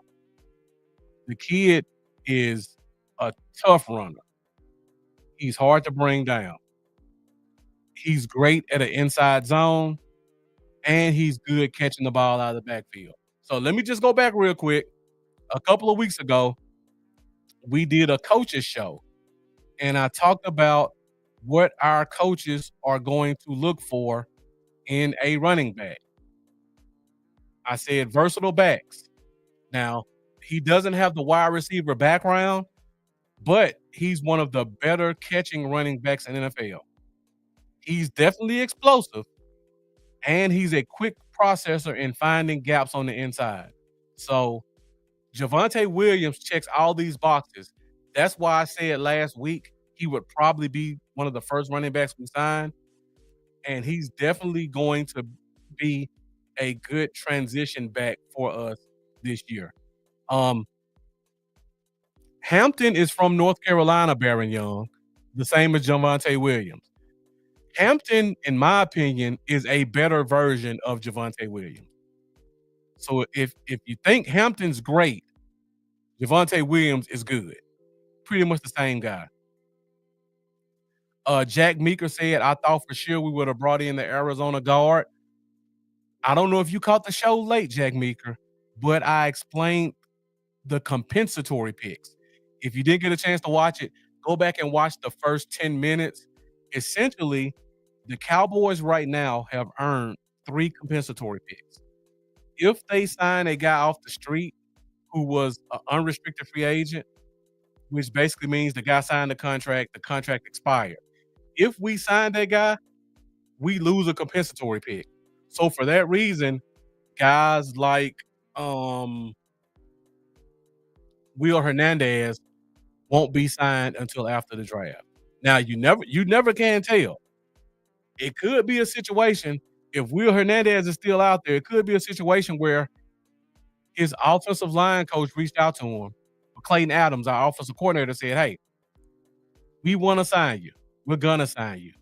The kid is a tough runner. He's hard to bring down. He's great at an inside zone, and he's good catching the ball out of the backfield. So let me just go back real quick. A couple of weeks ago, we did a coaches show, and I talked about what our coaches are going to look for in a running back. I said versatile backs. Now, he doesn't have the wide receiver background, but he's one of the better catching running backs in the NFL. He's definitely explosive, and he's a quick processor in finding gaps on the inside. So Javonte Williams checks all these boxes. That's why I said last week he would probably be one of the first running backs we signed, and he's definitely going to be a good transition back for us this year. Hampton is from North Carolina, Baron Young, the same as Javonte Williams. Hampton, in my opinion, is a better version of Javonte Williams. So if you think Hampton's great, Javonte Williams is good. Pretty much the same guy. Jack Meeker said, "I thought for sure we would have brought in the Arizona guard." I don't know if you caught the show late, Jack Meeker, but I explained the compensatory picks. If you didn't get a chance to watch it, go back and watch the first 10 minutes. Essentially, the Cowboys right now have earned 3 compensatory picks. If they sign a guy off the street who was an unrestricted free agent, which basically means the guy signed the contract expired. If we sign that guy, we lose a compensatory pick. So for that reason, guys like um, Will Hernandez won't be signed until after the draft. Now you never can tell. It could be a situation if Will Hernandez is still out there. It could be a situation where his offensive line coach reached out to him. Clayton Adams, our offensive coordinator, said, "Hey, we want to sign you. We're gonna sign you.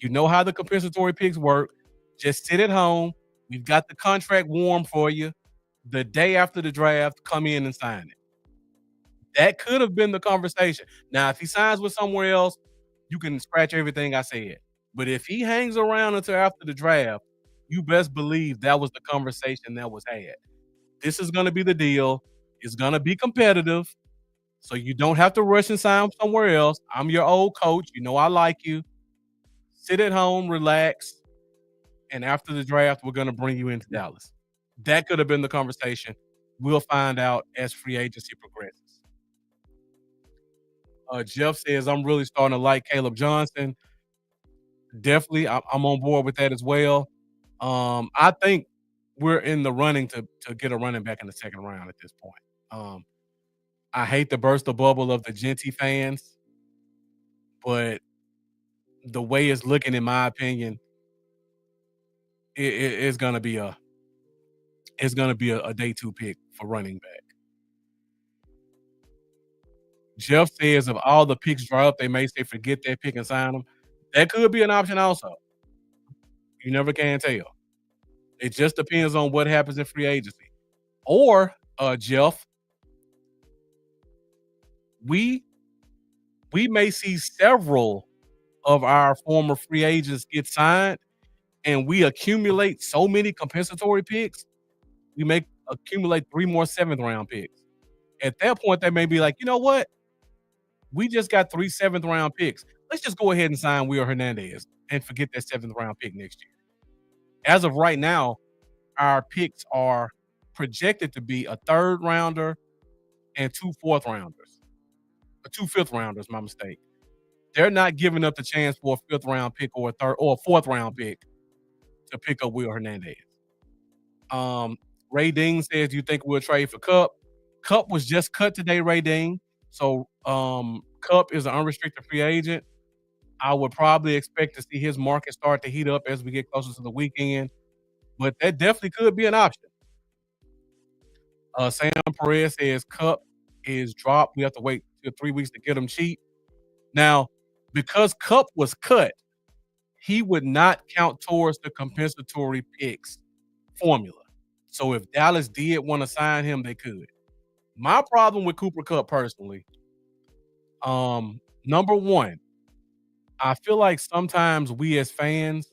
You know how the compensatory picks work. Just sit at home. We've got the contract warm for you. The day after the draft, come in and sign it." That could have been the conversation. Now, if he signs with somewhere else, you can scratch everything I said. But if he hangs around until after the draft, you best believe that was the conversation that was had. This is going to be the deal. It's going to be competitive. So you don't have to rush and sign somewhere else. I'm your old coach. You know I like you. Sit at home, relax, and after the draft, we're going to bring you into Dallas. That could have been the conversation. We'll find out as free agency progresses. Jeff says, "I'm really starting to like Caleb Johnson." Definitely, I'm on board with that as well. I think we're in the running to get a running back in the second round at this point. I hate to burst the bubble of the Genty fans, but the way it's looking, in my opinion, it's gonna be a day two pick for running back. Jeff says if all the picks dry up, they may say forget that pick and sign them. That could be an option also. You never can tell. It just depends on what happens in free agency. Or, Jeff, we we may see several of our former free agents get signed, and we accumulate so many compensatory picks, we may accumulate 3 more seventh round picks. At that point, they may be like, "You know what? We just got 3 seventh round picks. Let's just go ahead and sign Will Hernandez and forget that seventh round pick next year." As of right now, our picks are projected to be a third rounder and 2 fourth rounders. 2 fifth rounders, my mistake. They're not giving up the chance for a fifth round pick or a third or a fourth round pick to pick up Will Hernandez. Um, Ray Dean says, "Do you think we'll trade for Cup?" Cup was just cut today, Ray Dean. So Cup is an unrestricted free agent. I would probably expect to see his market start to heat up as we get closer to the weekend, but that definitely could be an option. Sam Perez says Cup is dropped. We have to wait till 3 weeks to get him cheap. Now, because Cup was cut, he would not count towards the compensatory picks formula. So if Dallas did want to sign him, they could. My problem with Cooper Cup personally, number one, I feel like sometimes we as fans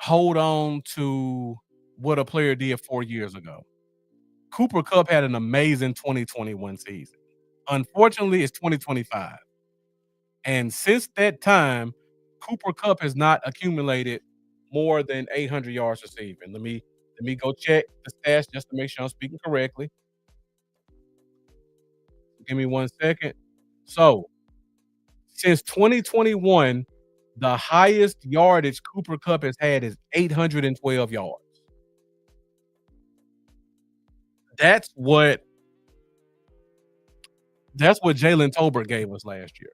hold on to what a player did 4 years ago. Cooper Cup had an amazing 2021 season. Unfortunately, it's 2025. And since that time, Cooper Cup has not accumulated more than 800 yards receiving. Let me go check the stats just to make sure I'm speaking correctly. Give me 1 second. So, since 2021, the highest yardage Cooper Cup has had is 812 yards. That's what that's what Jalen Tolbert gave us last year.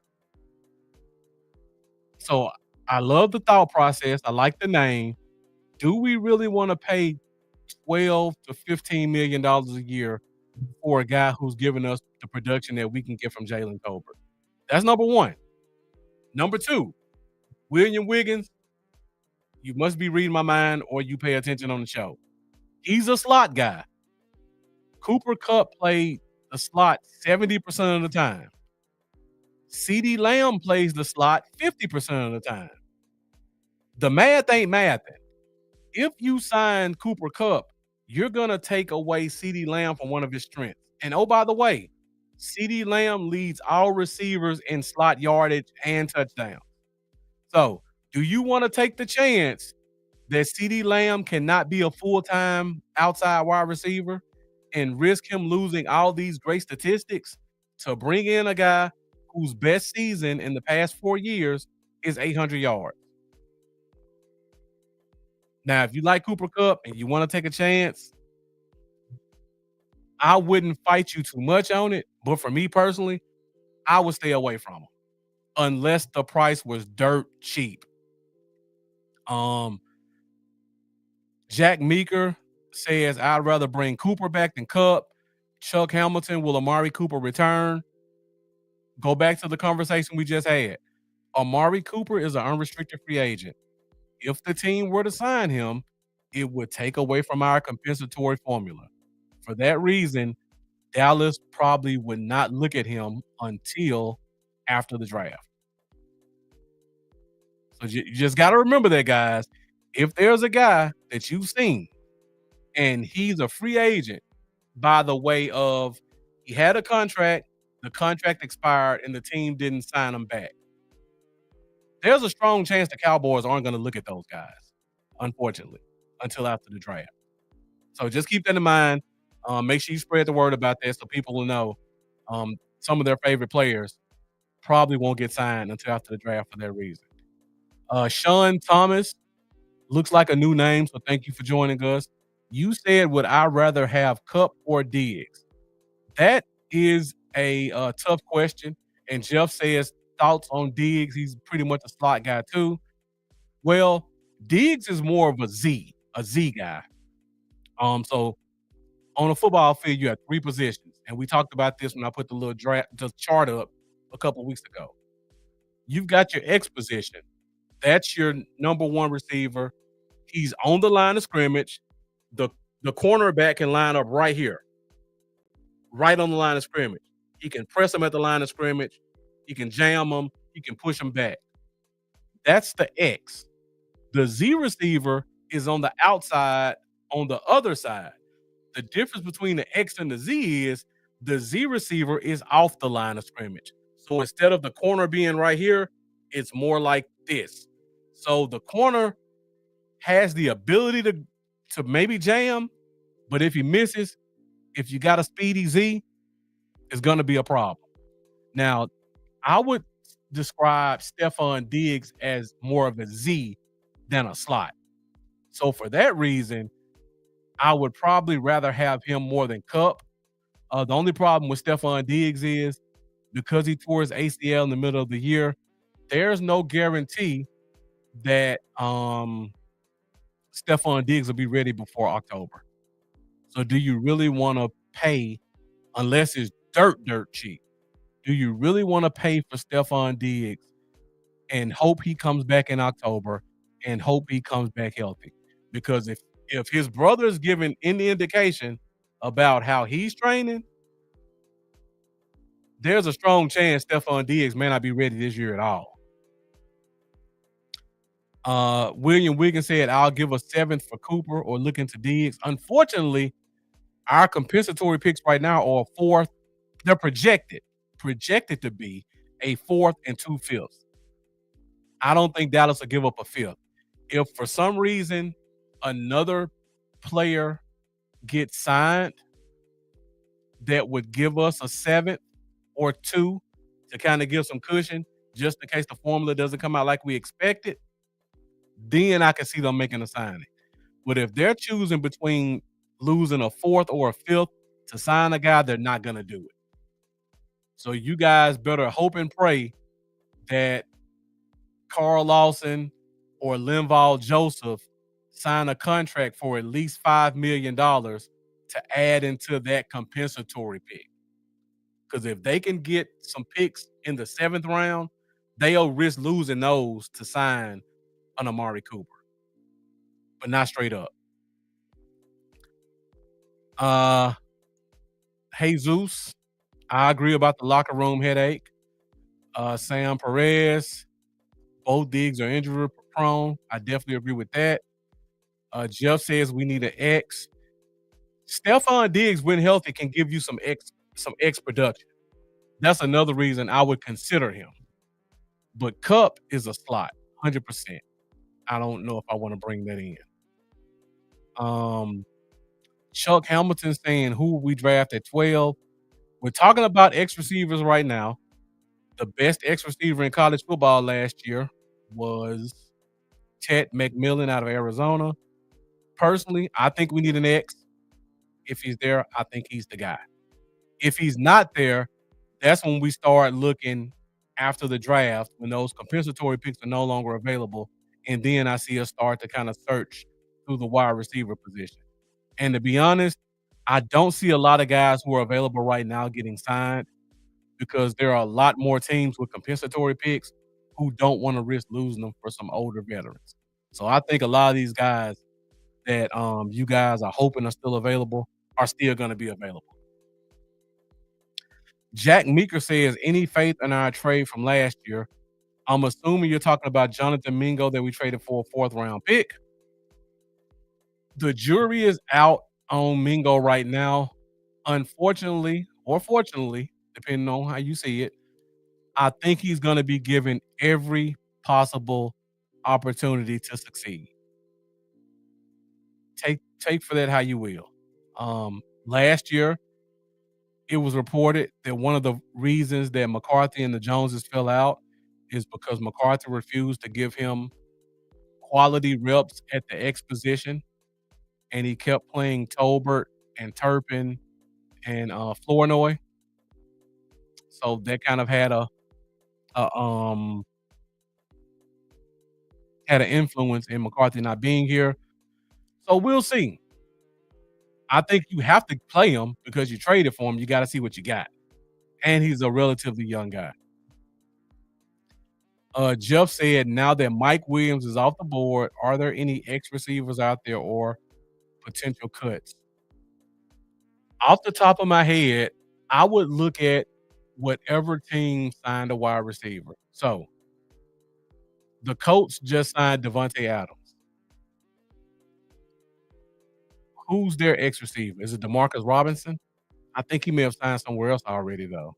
So I love the thought process. I like the name. Do we really want to pay 12 to $15 million a year for a guy who's giving us the production that we can get from Jalen Tolbert? That's number one. Number two, William Wiggins, you must be reading my mind or you pay attention on the show. He's a slot guy. Cooper Cup played the slot 70% of the time. CeeDee Lamb plays the slot 50% of the time. The math ain't mathing. If you sign Cooper Kupp, you're gonna take away CeeDee Lamb from one of his strengths. And oh, by the way, CeeDee Lamb leads all receivers in slot yardage and touchdowns. So, do you want to take the chance that CeeDee Lamb cannot be a full-time outside wide receiver and risk him losing all these great statistics to bring in a guy whose best season in the past 4 years is 800 yards? Now, if you like Cooper Kupp and you wanna take a chance, I wouldn't fight you too much on it, but for me personally, I would stay away from him unless the price was dirt cheap. Um, Jack Meeker says, "I'd rather bring Cooper back than Kupp." Chuck Hamilton, "Will Amari Cooper return?" Go back to the conversation we just had. Amari Cooper is an unrestricted free agent. If the team were to sign him, it would take away from our compensatory formula. For that reason, Dallas probably would not look at him until after the draft. So you just got to remember that, guys. If there's a guy that you've seen and he's a free agent by the way of he had a contract, the contract expired, and the team didn't sign him back, there's a strong chance the Cowboys aren't going to look at those guys, unfortunately, until after the draft. So just keep that in mind. Make sure you spread the word about that so people will know some of their favorite players probably won't get signed until after the draft for that reason. Sean Thomas looks like a new name, so thank you for joining us. You said, would I rather have Cup or Diggs? That is a tough question. And Jeff says thoughts on Diggs. He's pretty much a slot guy too. Well, Diggs is more of a Z guy. So on a football field, you have three positions, and we talked about this when I put the little chart up a couple of weeks ago. You've got your X position. That's your number one receiver. He's on the line of scrimmage. The the cornerback can line up right here, right on the line of scrimmage. He can press him at the line of scrimmage. He can jam him. He can push him back. That's the X. The Z receiver is on the outside on the other side. The difference between the X and the Z is the Z receiver is off the line of scrimmage. So instead of the corner being right here, it's more like this. So the corner has the ability to maybe jam, but if he misses, if you got a speedy Z, it's going to be a problem. Now, I would describe Stephon Diggs as more of a Z than a slot. So for that reason, I would probably rather have him more than Cup. The only problem with Stephon Diggs is because he tore his ACL in the middle of the year, there's no guarantee that Stephon Diggs will be ready before October. So do you really want to pay, unless it's dirt cheap, do you really want to pay for Stephon Diggs and hope he comes back in October and hope he comes back healthy? Because if his brother is giving any indication about how he's training, there's a strong chance Stephon Diggs may not be ready this year at all. William Wiggins said, I'll give a seventh for Cooper or look into Diggs. Unfortunately, our compensatory picks right now are fourth. They're projected to be a fourth and 2/5. I don't think Dallas will give up a fifth. If for some reason another player gets signed that would give us a seventh or two to kind of give some cushion, just in case the formula doesn't come out like we expected, then I can see them making a signing. But if they're choosing between losing a fourth or a fifth to sign a guy, they're not going to do it. So you guys better hope and pray that Carl Lawson or Linval Joseph sign a contract for at least $5 million to add into that compensatory pick. Because if they can get some picks in the 7th round, they'll risk losing those to sign an Amari Cooper, but not straight up. Jesus, I agree about the locker room headache. Sam Perez, both Diggs are injury prone. I definitely agree with that. Jeff says we need an X. Stephon Diggs, when healthy, can give you some X production. That's another reason I would consider him. But Cup is a slot, 100%. I don't know if I want to bring that in. Um, Chuck Hamilton saying who we draft at 12. We're talking about X receivers right now. The best X receiver in college football last year was Ted McMillan out of Arizona. Personally, I think we need an X. If he's there, I think he's the guy. If he's not there, that's when we start looking after the draft when those compensatory picks are no longer available. And then I see us start to kind of search through the wide receiver position. And to be honest, I don't see a lot of guys who are available right now getting signed because there are a lot more teams with compensatory picks who don't want to risk losing them for some older veterans. So I think a lot of these guys that you guys are hoping are still available are still going to be available. Jack Meeker says, any faith in our trade from last year? I'm assuming you're talking about Jonathan Mingo that we traded for a fourth round pick. The jury is out on Mingo right now. Unfortunately, or fortunately, depending on how you see it, I think he's going to be given every possible opportunity to succeed. Take for that how you will. Last year, it was reported that one of the reasons that McCarthy and the Joneses fell out is because McCarthy refused to give him quality reps at the X position, and he kept playing Tolbert and Turpin and Flournoy. So that kind of a had an influence in McCarthy not being here. So we'll see. I think you have to play him because you traded for him. You got to see what you got, and he's a relatively young guy. Jeff said, now that Mike Williams is off the board, are there any X receivers out there or potential cuts? Off the top of my head, I would look at whatever team signed a wide receiver. So the Colts just signed Devontae Adams. Who's their X receiver? Is it Demarcus Robinson? I think he may have signed somewhere else already, though.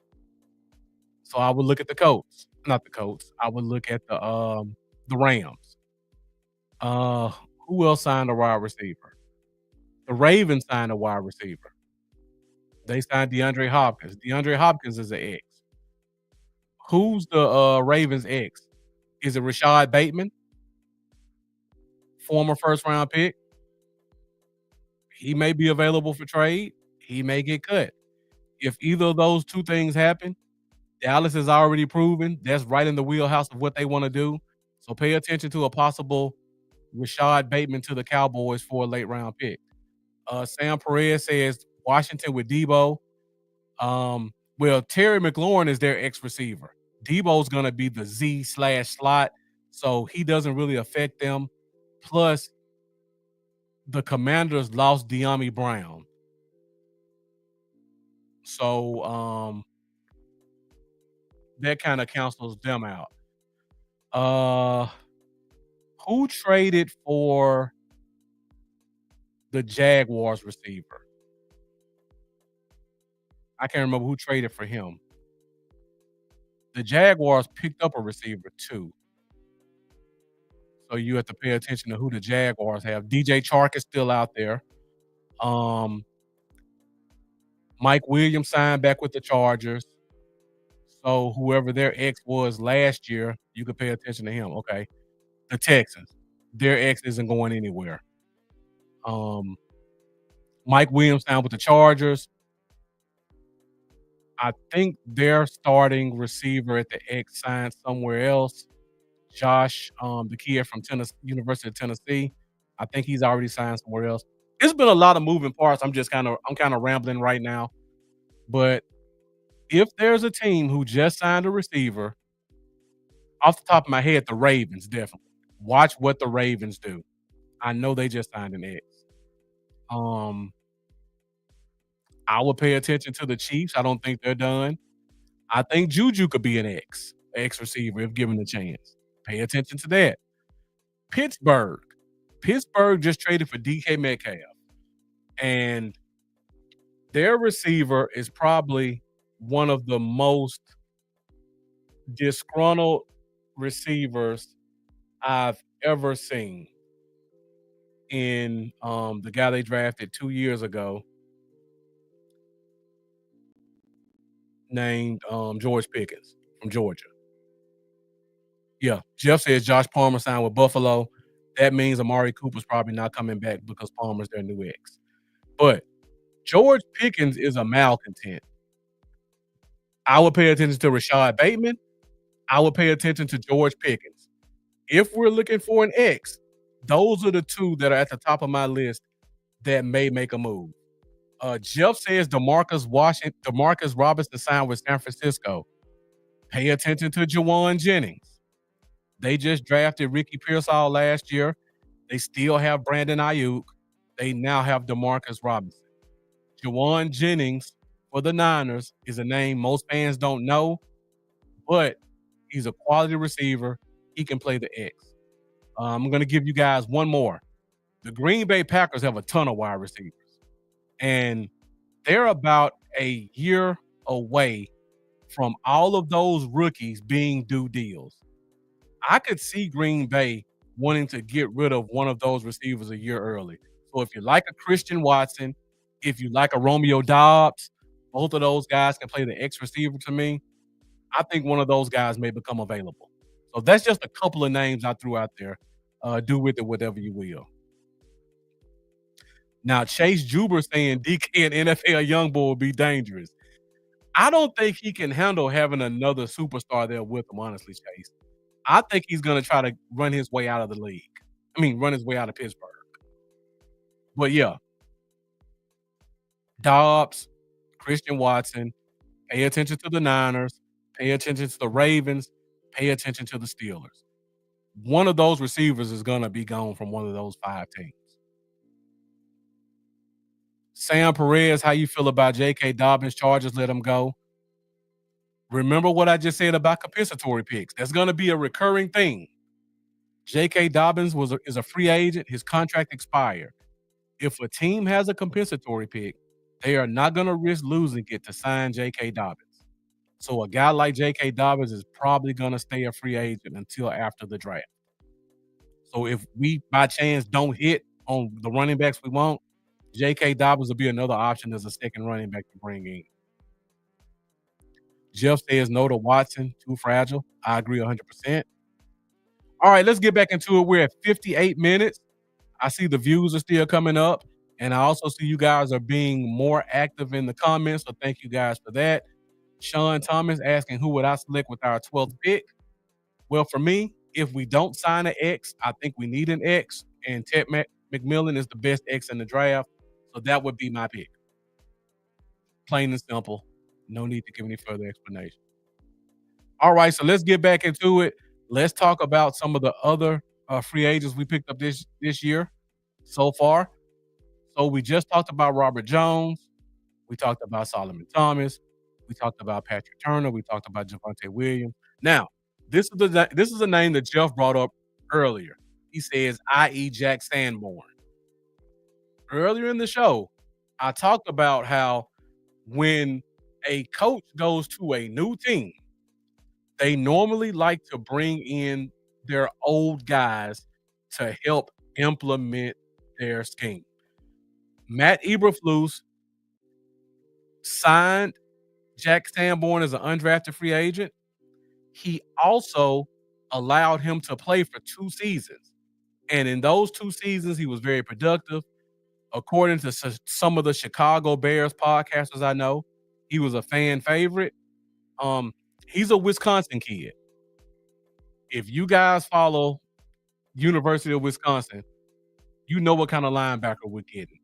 So I would look at the Colts, not the Colts. I would look at the Rams. Uh, who else signed a wide receiver? The Ravens signed a wide receiver. They signed DeAndre Hopkins. DeAndre Hopkins is an X. Who's the Ravens X? Is it Rashad Bateman, former first round pick? He may be available for trade. He may get cut. If either of those two things happen, Dallas has already proven that's right in the wheelhouse of what they want to do. So pay attention to a possible Rashad Bateman to the Cowboys for a late round pick. Sam Perez says Washington with Debo. Well, Terry McLaurin is their X receiver. Debo's going to be the Z/slot, so he doesn't really affect them. Plus, the Commanders lost De'Ami Brown. So that kind of cancels them out. Who traded for the Jaguars receiver? I can't remember who traded for him. The Jaguars picked up a receiver too. So you have to pay attention to who the Jaguars have. DJ Chark is still out there. Mike Williams signed back with the Chargers. So whoever their ex was last year, you could pay attention to him. Okay. The Texans, their ex isn't going anywhere. Mike Williams signed with the Chargers. I think their starting receiver at the X signed somewhere else. Josh, the kid from University of Tennessee. I think he's already signed somewhere else. It's been a lot of moving parts. I'm kind of rambling right now. But if there's a team who just signed a receiver, off the top of my head, the Ravens definitely. Watch what the Ravens do. I know they just signed an X. I would pay attention to the Chiefs. I don't think they're done. I think Juju could be an X X receiver if given the chance. Pay attention to that. Pittsburgh. Pittsburgh just traded for DK Metcalf, and their receiver is probably one of the most disgruntled receivers I've ever seen in the guy they drafted 2 years ago named George Pickens from Georgia. Yeah, Jeff says Josh Palmer signed with Buffalo. That means Amari Cooper's probably not coming back because Palmer's their new ex. But George Pickens is a malcontent. I would pay attention to Rashad Bateman. I would pay attention to George Pickens. If we're looking for an X, those are the two that are at the top of my list that may make a move. Jeff says Demarcus Robinson signed with San Francisco. Pay attention to Jawan Jennings. They just drafted Ricky Pearsall last year. They still have Brandon Ayuk. They now have Demarcus Robinson. Jawan Jennings for the Niners is a name most fans don't know, but he's a quality receiver. He can play the X. I'm going to give you guys one more. The Green Bay Packers have a ton of wide receivers, and they're about a year away from all of those rookies being due deals. I could see Green Bay wanting to get rid of one of those receivers a year early. So if you like a Christian Watson, if you like a Romeo Doubs, both of those guys can play the X receiver to me. I think one of those guys may become available. So that's just a couple of names I threw out there. Do with it whatever you will. Now, Chase Juber saying DK and NFL Youngboy will be dangerous. I don't think he can handle having another superstar there with him, honestly, Chase. I think he's going to try to run his way out of the league. Run his way out of Pittsburgh. But yeah, Dobbs, Christian Watson, pay attention to the Niners, pay attention to the Ravens, pay attention to the Steelers. One of those receivers is going to be gone from one of those 5 teams. Sam Perez, how you feel about J.K. Dobbins? Chargers let him go. Remember what I just said about compensatory picks. That's going to be a recurring thing. J.K. Dobbins is a free agent. His contract expired. If a team has a compensatory pick, they are not going to risk losing it to sign J.K. Dobbins. So a guy like J.K. Dobbins is probably going to stay a free agent until after the draft. So if we, by chance, don't hit on the running backs we want, J.K. Dobbins will be another option as a second running back to bring in. Jeff says no to Watson, too fragile. I agree 100%. All right, let's get back into it. We're at 58 minutes. I see the views are still coming up, and I also see you guys are being more active in the comments, so thank you guys for that. Sean Thomas asking, who would I select with our 12th pick? Well, for me, if we don't sign an X, I think we need an X, and Ted McMillan is the best X in the draft, so that would be my pick. Plain and simple. No need to give any further explanation. All right, so let's get back into it. Let's talk about some of the other free agents we picked up this year so far. So we just talked about Robert Jones. We talked about Solomon Thomas. We talked about Patrick Turner. We talked about Javonte Williams. Now, this is a name that Jeff brought up earlier. He says, i.e. Jack Sanborn. Earlier in the show, I talked about how when a coach goes to a new team, they normally like to bring in their old guys to help implement their scheme. Matt Eberflus signed Jack Sanborn as an undrafted free agent. He also allowed him to play for 2 seasons. And in those 2 seasons, he was very productive. According to some of the Chicago Bears podcasters I know, he was a fan favorite. He's a Wisconsin kid. If you guys follow University of Wisconsin, you know what kind of linebacker we're getting.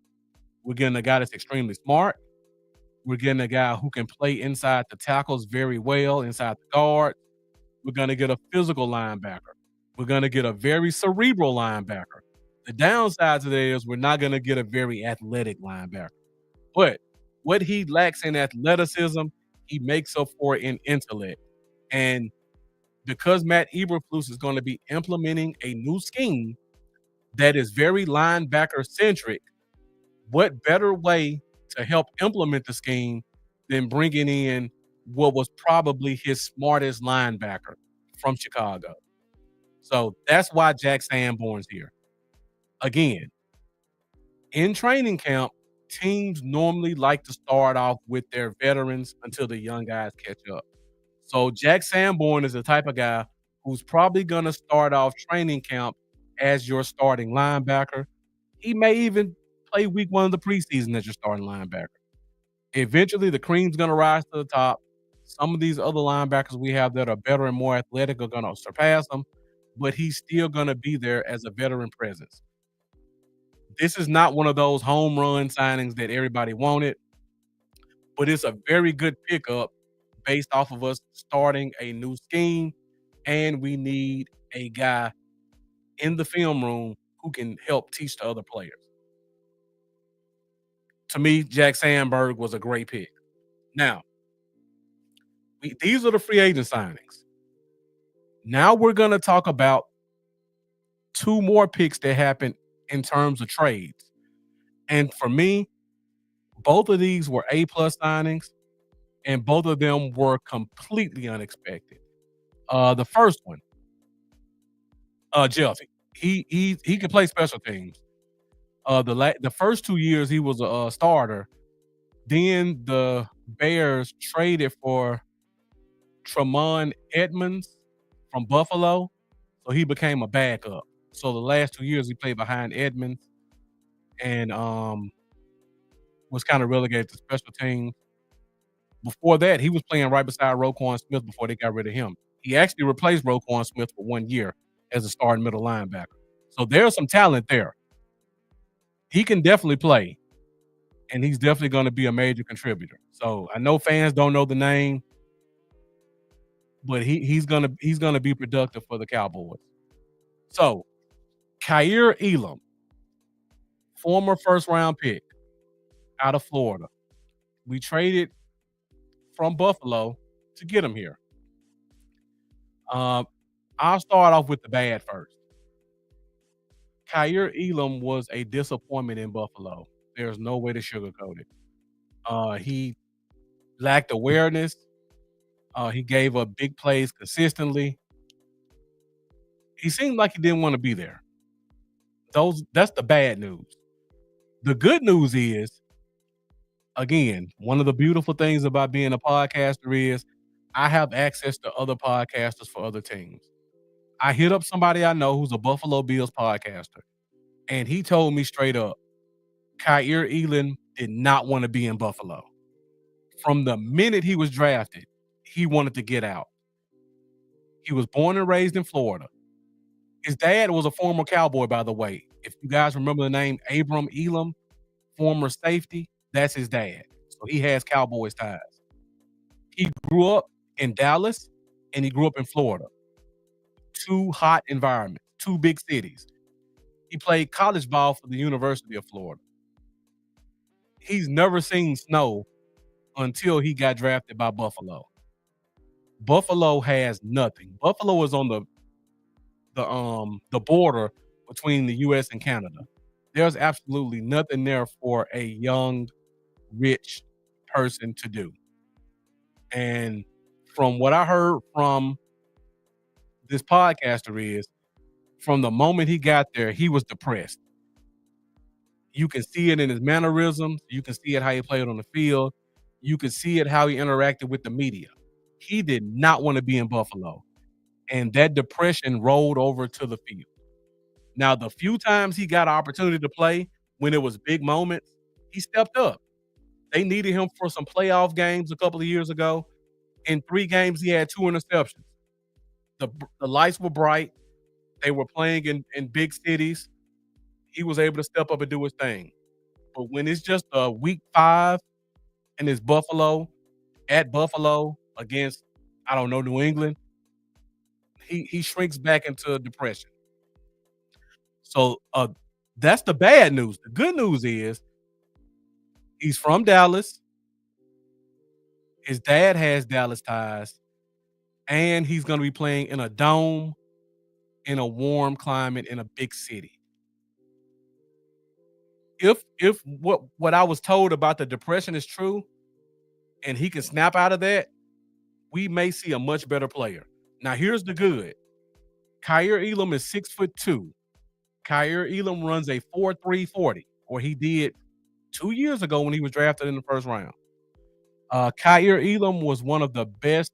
We're getting a guy that's extremely smart. We're getting a guy who can play inside the tackles very well, inside the guard. We're going to get a physical linebacker. We're going to get a very cerebral linebacker. The downside to that is we're not going to get a very athletic linebacker. But what he lacks in athleticism, he makes up for in intellect. And because Matt Eberflus is going to be implementing a new scheme that is very linebacker centric, what better way to help implement the scheme than bringing in what was probably his smartest linebacker from Chicago? So that's why Jack Sanborn's here. Again, in training camp, teams normally like to start off with their veterans until the young guys catch up. So Jack Sanborn is the type of guy who's probably going to start off training camp as your starting linebacker. He may even play week 1 of the preseason as your starting linebacker. Eventually, the cream's going to rise to the top. Some of these other linebackers we have that are better and more athletic are going to surpass him, but he's still going to be there as a veteran presence. This is not one of those home run signings that everybody wanted, but it's a very good pickup based off of us starting a new scheme, and we need a guy in the film room who can help teach the other players. To me, Jack Sandberg was a great pick. Now, these are the free agent signings. Now we're going to talk about 2 more picks that happened in terms of trades. And for me, both of these were A-plus signings, and both of them were completely unexpected. The first one, Jeff, he can play special teams. The first 2 years he was a starter. Then the Bears traded for Tremont Edmonds from Buffalo, so he became a backup. So the last 2 years he played behind Edmonds and was kind of relegated to special teams. Before that, he was playing right beside Roquan Smith before they got rid of him. He actually replaced Roquan Smith for 1 year as a starting middle linebacker. So there's some talent there. He can definitely play, and he's definitely going to be a major contributor. So I know fans don't know the name, but he's gonna be productive for the Cowboys. So Kaiir Elam, former first round pick out of Florida. We traded from Buffalo to get him here. I'll start off with the bad first. Kaiir Elam was a disappointment in Buffalo. There's no way to sugarcoat it. He lacked awareness. He gave up big plays consistently. He seemed like he didn't want to be there. That's the bad news. The good news is, again, one of the beautiful things about being a podcaster is I have access to other podcasters for other teams. I hit up somebody I know who's a Buffalo Bills podcaster, and he told me straight up, Kaiir Elam did not want to be in Buffalo. From the minute he was drafted, he wanted to get out. He was born and raised in Florida. His dad was a former Cowboy, by the way. If you guys remember the name Abram Elam, former safety, that's his dad. So he has Cowboys ties. He grew up in Dallas, and he grew up in Florida. 2 hot environments, 2 big cities. He played college ball for the University of Florida. He's never seen snow until he got drafted by Buffalo. Buffalo has nothing. Buffalo is on the border between the US and Canada. There's absolutely nothing there for a young, rich person to do. And from what I heard from this podcaster is, from the moment he got there, he was depressed. You can see it in his mannerisms. You can see it how he played on the field. You can see it how he interacted with the media. He did not want to be in Buffalo. And that depression rolled over to the field. Now, the few times he got an opportunity to play when it was big moments, he stepped up. They needed him for some playoff games a couple of years ago. In 3 games, he had 2 interceptions. The lights were bright. They were playing in big cities. He was able to step up and do his thing. But when it's just a week 5 and it's Buffalo, at Buffalo against, I don't know, New England, he shrinks back into depression. So that's the bad news. The good news is he's from Dallas. His dad has Dallas ties. and he's going to be playing in a dome in a warm climate in a big city. If what I was told about the depression is true and he can snap out of that, we may see a much better player. Now here's the good. Kyer Elam is 6'2". Kyer Elam runs a 4.340, or he did 2 years ago when he was drafted in the first round. Kyer Elam was one of the best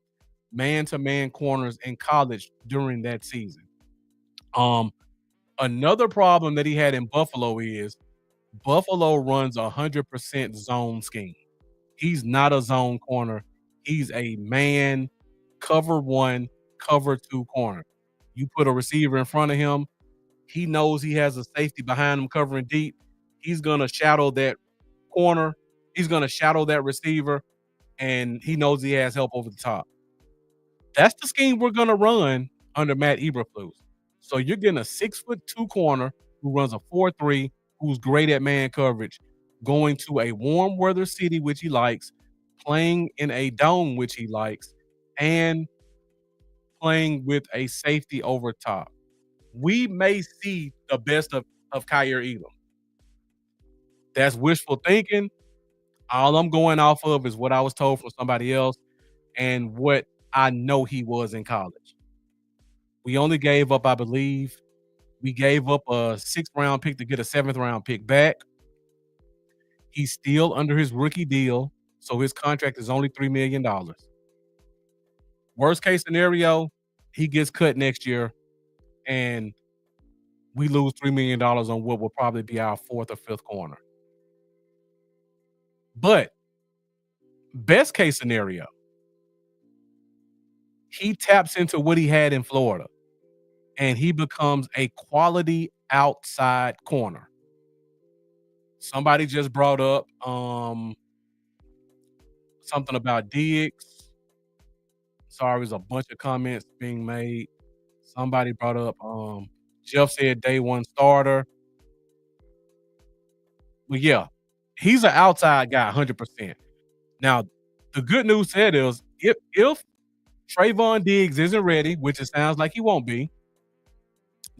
man-to-man corners in college during that season. Another problem that he had in Buffalo is Buffalo runs 100% zone scheme. He's not a zone corner. He's a man cover one, cover two corner. You put a receiver in front of him, he knows he has a safety behind him covering deep. He's going to shadow that corner. He's going to shadow that receiver, and he knows he has help over the top. That's the scheme we're going to run under Matt Eberflus. So you're getting a 6'2" corner who runs a 4.3, who's great at man coverage, going to a warm weather city, which he likes, playing in a dome, which he likes, and playing with a safety over top. We may see the best of Kyer Elam. That's wishful thinking. All I'm going off of is what I was told from somebody else and what I know he was in college. We only gave up, I believe, we gave up a 6th round pick to get a 7th round pick back. He's still under his rookie deal, so his contract is only $3 million. Worst case scenario, he gets cut next year, and we lose $3 million on what will probably be our 4th or 5th corner. But best case scenario, he taps into what he had in Florida, and he becomes a quality outside corner. Somebody just brought up something about Diggs. Sorry, there's a bunch of comments being made. Somebody brought up Jeff said day one starter. But yeah, he's an outside guy, 100%. Now, the good news said is if Trayvon Diggs isn't ready, which it sounds like he won't be,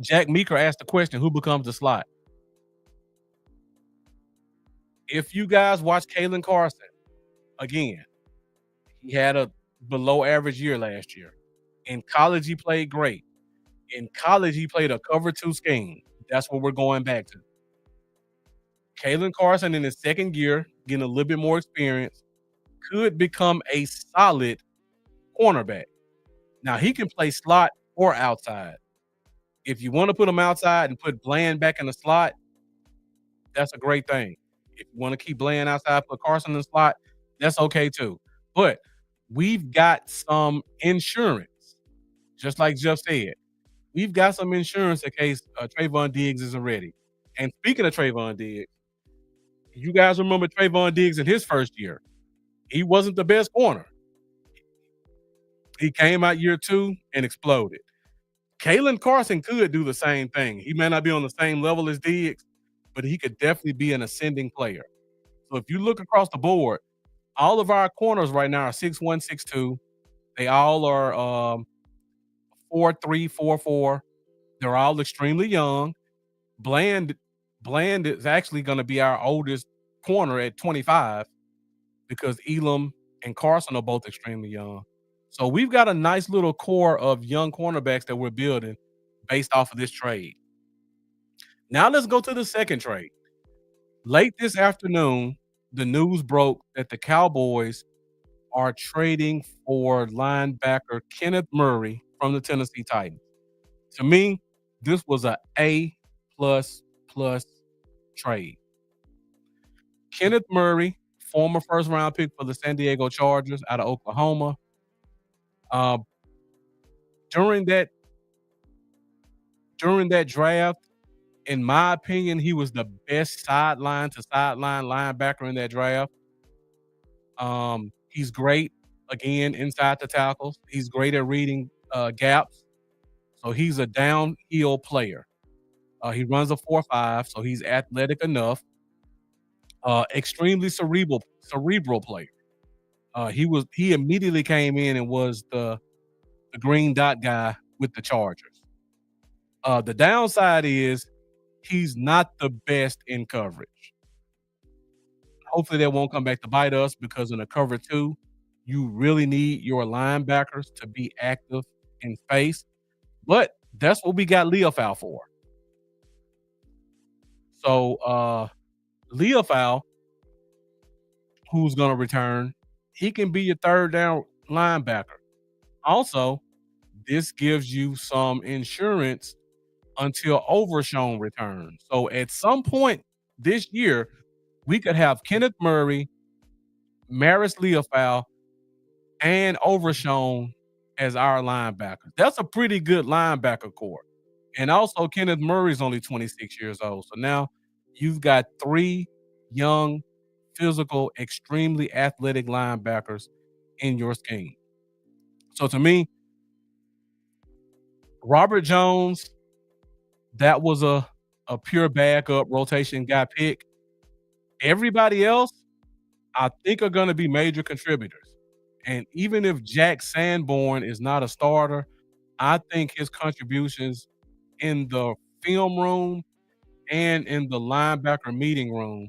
Jack Meeker asked the question, who becomes the slot? If you guys watch Kalen Carson, again, he had a below average year last year. In college, he played great. In college, he played a cover two scheme. That's what we're going back to. Kalen Carson in his second year, getting a little bit more experience, could become a solid cornerback. Now, he can play slot or outside. If you want to put him outside and put Bland back in the slot, that's a great thing. If you want to keep Bland outside, put Carson in the slot, that's okay too. But we've got some insurance, just like Jeff said. We've got some insurance in case Trayvon Diggs isn't ready. And speaking of Trayvon Diggs, you guys remember Trayvon Diggs in his first year. He wasn't the best corner. He came out year 2 and exploded. Kalen Carson could do the same thing. He may not be on the same level as Diggs, but he could definitely be an ascending player. So if you look across the board, all of our corners right now are 6'1", 6'2". They all are 4'3", 4'4". They're all extremely young. Bland is actually going to be our oldest corner at 25 because Elam and Carson are both extremely young. So we've got a nice little core of young cornerbacks that we're building based off of this trade. Now let's go to the second trade. Late this afternoon, the news broke that the Cowboys are trading for linebacker Kenneth Murray from the Tennessee Titans. To me, this was a A++ trade. Kenneth Murray, former first-round pick for the San Diego Chargers out of Oklahoma. During that draft, in my opinion, he was the best sideline to sideline linebacker in that draft. He's great, again, inside the tackles. He's great at reading gaps. So he's a downhill player. He runs a 4.5, so he's athletic enough. Extremely cerebral player. He immediately came in and was the the green dot guy with the Chargers. The downside is he's not the best in coverage. Hopefully that won't come back to bite us because in a cover two, you really need your linebackers to be active in space. But that's what we got Leofow for. So Leofow, who's going to return, he can be your third down linebacker. Also, this gives you some insurance until Overshown returns. So at some point this year, we could have Kenneth Murray, Maris Leofow, and Overshown as our linebackers. That's a pretty good linebacker core. And also, Kenneth Murray's only 26 years old. So now you've got three young, physical, extremely athletic linebackers in your scheme. So to me, Robert Jones, that was a pure backup rotation guy pick. Everybody else, I think, are going to be major contributors. And even if Jack Sanborn is not a starter, I think his contributions in the film room and in the linebacker meeting room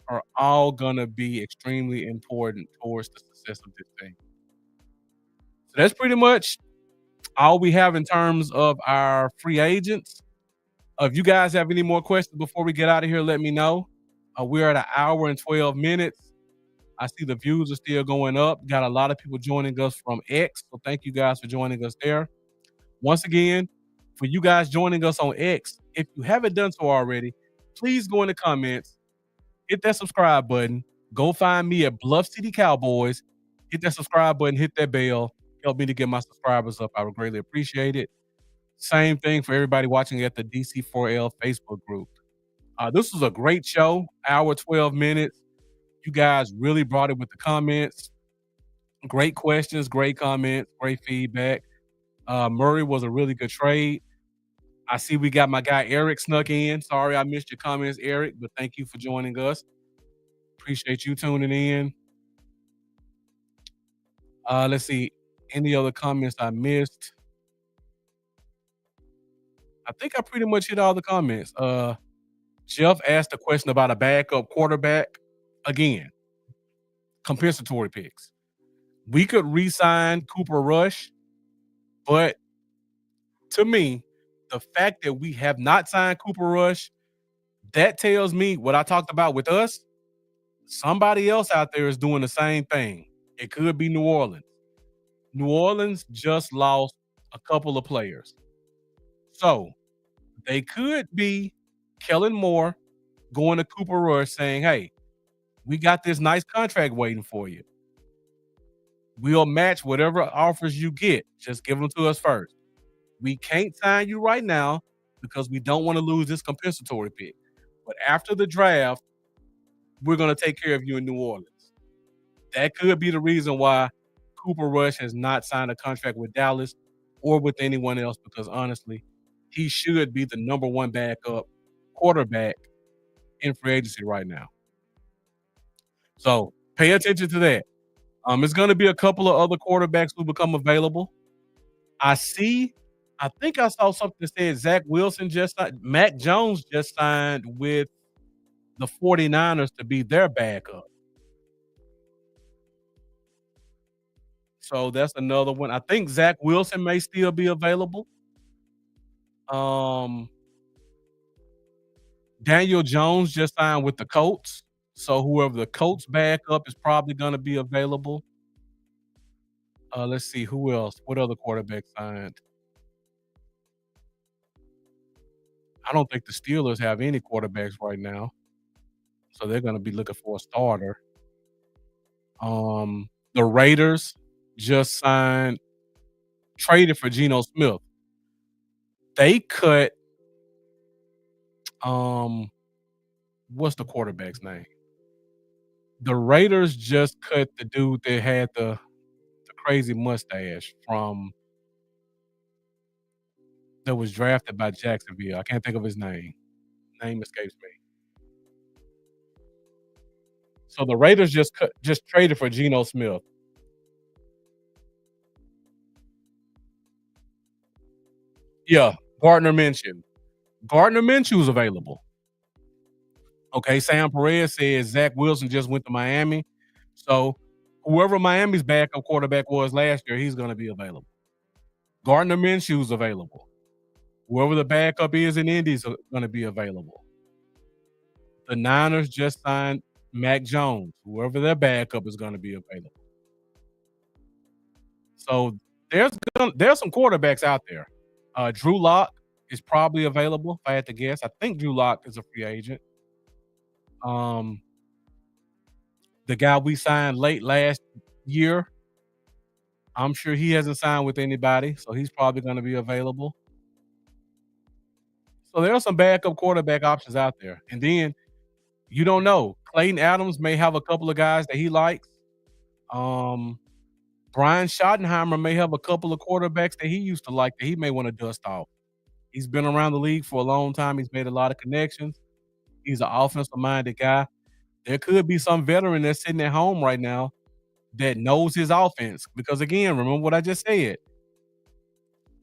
are all going to be extremely important towards the success of this team. So that's pretty much all we have in terms of our free agents. If you guys have any more questions before we get out of here, let me know. We're at an hour and 12 minutes. I see the views are still going up. Got a lot of people joining us from X. So thank you guys for joining us there. Once again, for you guys joining us on X, if you haven't done so already, please go in the comments, hit that subscribe button. Go find me at Bluff City Cowboys. Hit that subscribe button, hit that bell. Help me to get my subscribers up. I would greatly appreciate it. Same thing for everybody watching at the DC4L Facebook group. This was a great show, hour 12 minutes. You guys really brought it with the comments. Great questions, great comments, great feedback. Murray was a really good trade. I see we got my guy Eric snuck in. Sorry I missed your comments, Eric, but thank you for joining us. Appreciate you tuning in. Let's see. Any other comments I missed? I think I pretty much hit all the comments. Jeff asked a question about a backup quarterback. Again, compensatory picks. We could re-sign Cooper Rush, but to me, the fact that we have not signed Cooper Rush, that tells me what I talked about with us. Somebody else out there is doing the same thing. It could be New Orleans. New Orleans just lost a couple of players. So they could be Kellen Moore going to Cooper Rush saying, hey, we got this nice contract waiting for you. We'll match whatever offers you get. Just give them to us first. We can't sign you right now because we don't want to lose this compensatory pick. But after the draft, we're going to take care of you in New Orleans. That could be the reason why Cooper Rush has not signed a contract with Dallas or with anyone else because, honestly, he should be the number one backup quarterback in free agency right now. So pay attention to that. It's going to be a couple of other quarterbacks who become available. I think I saw something that said Zach Wilson just signed. Mac Jones just signed with the 49ers to be their backup. So that's another one. I think Zach Wilson may still be available. Daniel Jones just signed with the Colts. So whoever the Colts backup is probably going to be available. Let's see who else. What other quarterback signed? I don't think the Steelers have any quarterbacks right now, so they're going to be looking for a starter. The Raiders just traded for Geno Smith. They cut what's the quarterback's name? The Raiders just cut the dude that had the crazy mustache that was drafted by Jacksonville. I can't think of his name. Name escapes me. So the Raiders just traded for Geno Smith. Yeah, Gardner Minshew. Gardner Minshew's available. Okay, Sam Perez says Zach Wilson just went to Miami. So whoever Miami's backup quarterback was last year, he's going to be available. Gardner Minshew's available. Whoever the backup is in Indy's going to be available. The Niners just signed Mac Jones. Whoever their backup is going to be available. So there's some quarterbacks out there. Drew Lock is probably available. If I had to guess, I think Drew Lock is a free agent. Um, the guy we signed late last year, I'm sure he hasn't signed with anybody, so he's probably going to be available. So there are some backup quarterback options out there. And then you don't know. Clayton Adams may have a couple of guys that he likes. Um, Brian Schottenheimer may have a couple of quarterbacks that he used to like that he may want to dust off. He's been around the league for a long time. He's made a lot of connections. He's an offensive-minded guy. There could be some veteran that's sitting at home right now that knows his offense. Because again, remember what I just said.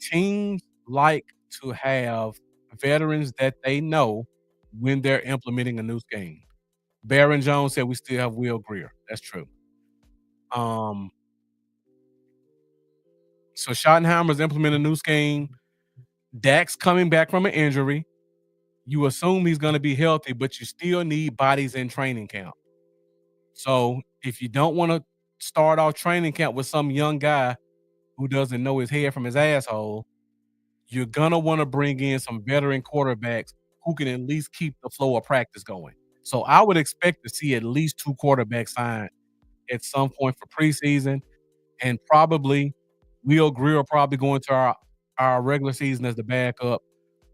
Teams like to have veterans that they know when they're implementing a new scheme. Baron Jones said we still have Will Greer. That's true. Um, so Schottenheimer's implementing a new scheme. Dak's coming back from an injury. You assume he's going to be healthy, but you still need bodies in training camp. So if you don't want to start off training camp with some young guy who doesn't know his head from his asshole, you're going to want to bring in some veteran quarterbacks who can at least keep the flow of practice going. So I would expect to see at least 2 quarterbacks signed at some point for preseason, and probably Will Greer probably going to our regular season as the backup,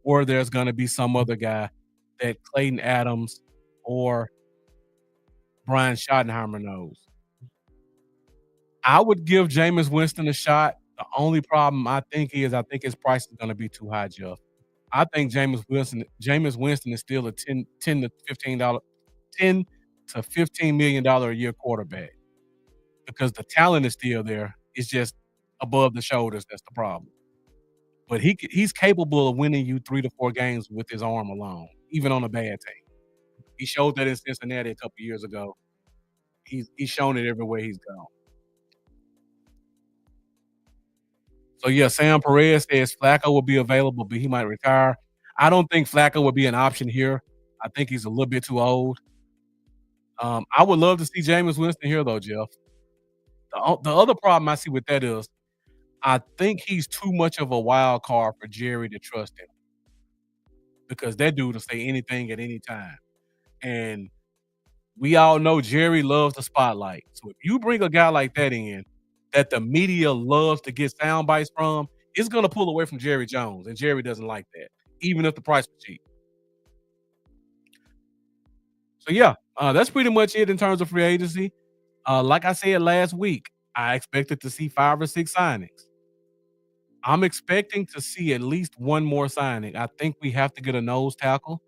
or there's going to be some other guy that Clayton Adams or Brian Schottenheimer knows. I would give Jameis Winston a shot. The only problem I think his price is going to be too high, Jeff. I think Jameis Winston is still a $10 to $15 million a year quarterback because the talent is still there. It's just above the shoulders. That's the problem. But he's capable of winning you 3 to 4 games with his arm alone, even on a bad team. He showed that in Cincinnati a couple years ago. He's shown it everywhere he's gone. So yeah, Sam Perez says Flacco will be available, but he might retire. I don't think Flacco would be an option here. I think he's a little bit too old. I would love to see Jameis Winston here, though, Jeff. The other problem I see with that is I think he's too much of a wild card for Jerry to trust him because that dude will say anything at any time. And we all know Jerry loves the spotlight. So if you bring a guy like that in that the media loves to get sound bites from, it's going to pull away from Jerry Jones. And Jerry doesn't like that, even if the price was cheap. So yeah, that's pretty much it in terms of free agency. Like I said last week, I expected to see 5 or 6 signings. I'm expecting to see at least one more signing. I think we have to get a nose tackle.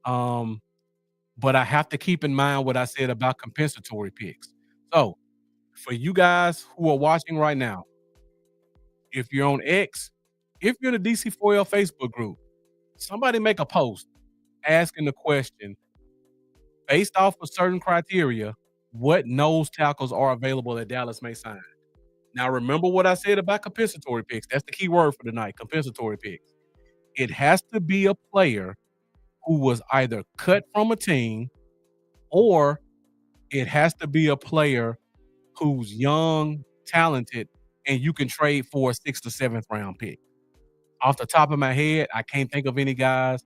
But I have to keep in mind what I said about compensatory picks. So for you guys who are watching right now, if you're on X, if you're in the DC4L Facebook group, somebody make a post asking the question, based off of certain criteria, what nose tackles are available that Dallas may sign. Now, remember what I said about compensatory picks. That's the key word for tonight, compensatory picks. It has to be a player who was either cut from a team or it has to be a player who's young, talented, and you can trade for a 6th or 7th round pick. Off the top of my head, I can't think of any guys.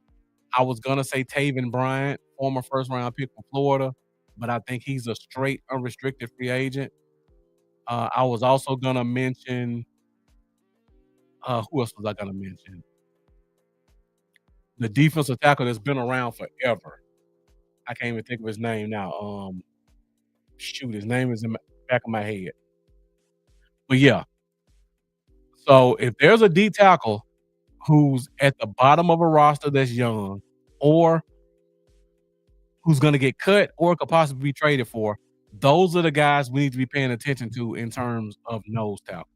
I was going to say Taven Bryant, former first-round pick from Florida, but I think he's a straight unrestricted free agent. I was also going to mention who else was I going to mention? The defensive tackle that's been around forever. I can't even think of his name now. His name is in the back of my head. But yeah. So if there's a D tackle who's at the bottom of a roster that's young or who's going to get cut or could possibly be traded for, those are the guys we need to be paying attention to in terms of nose tackle.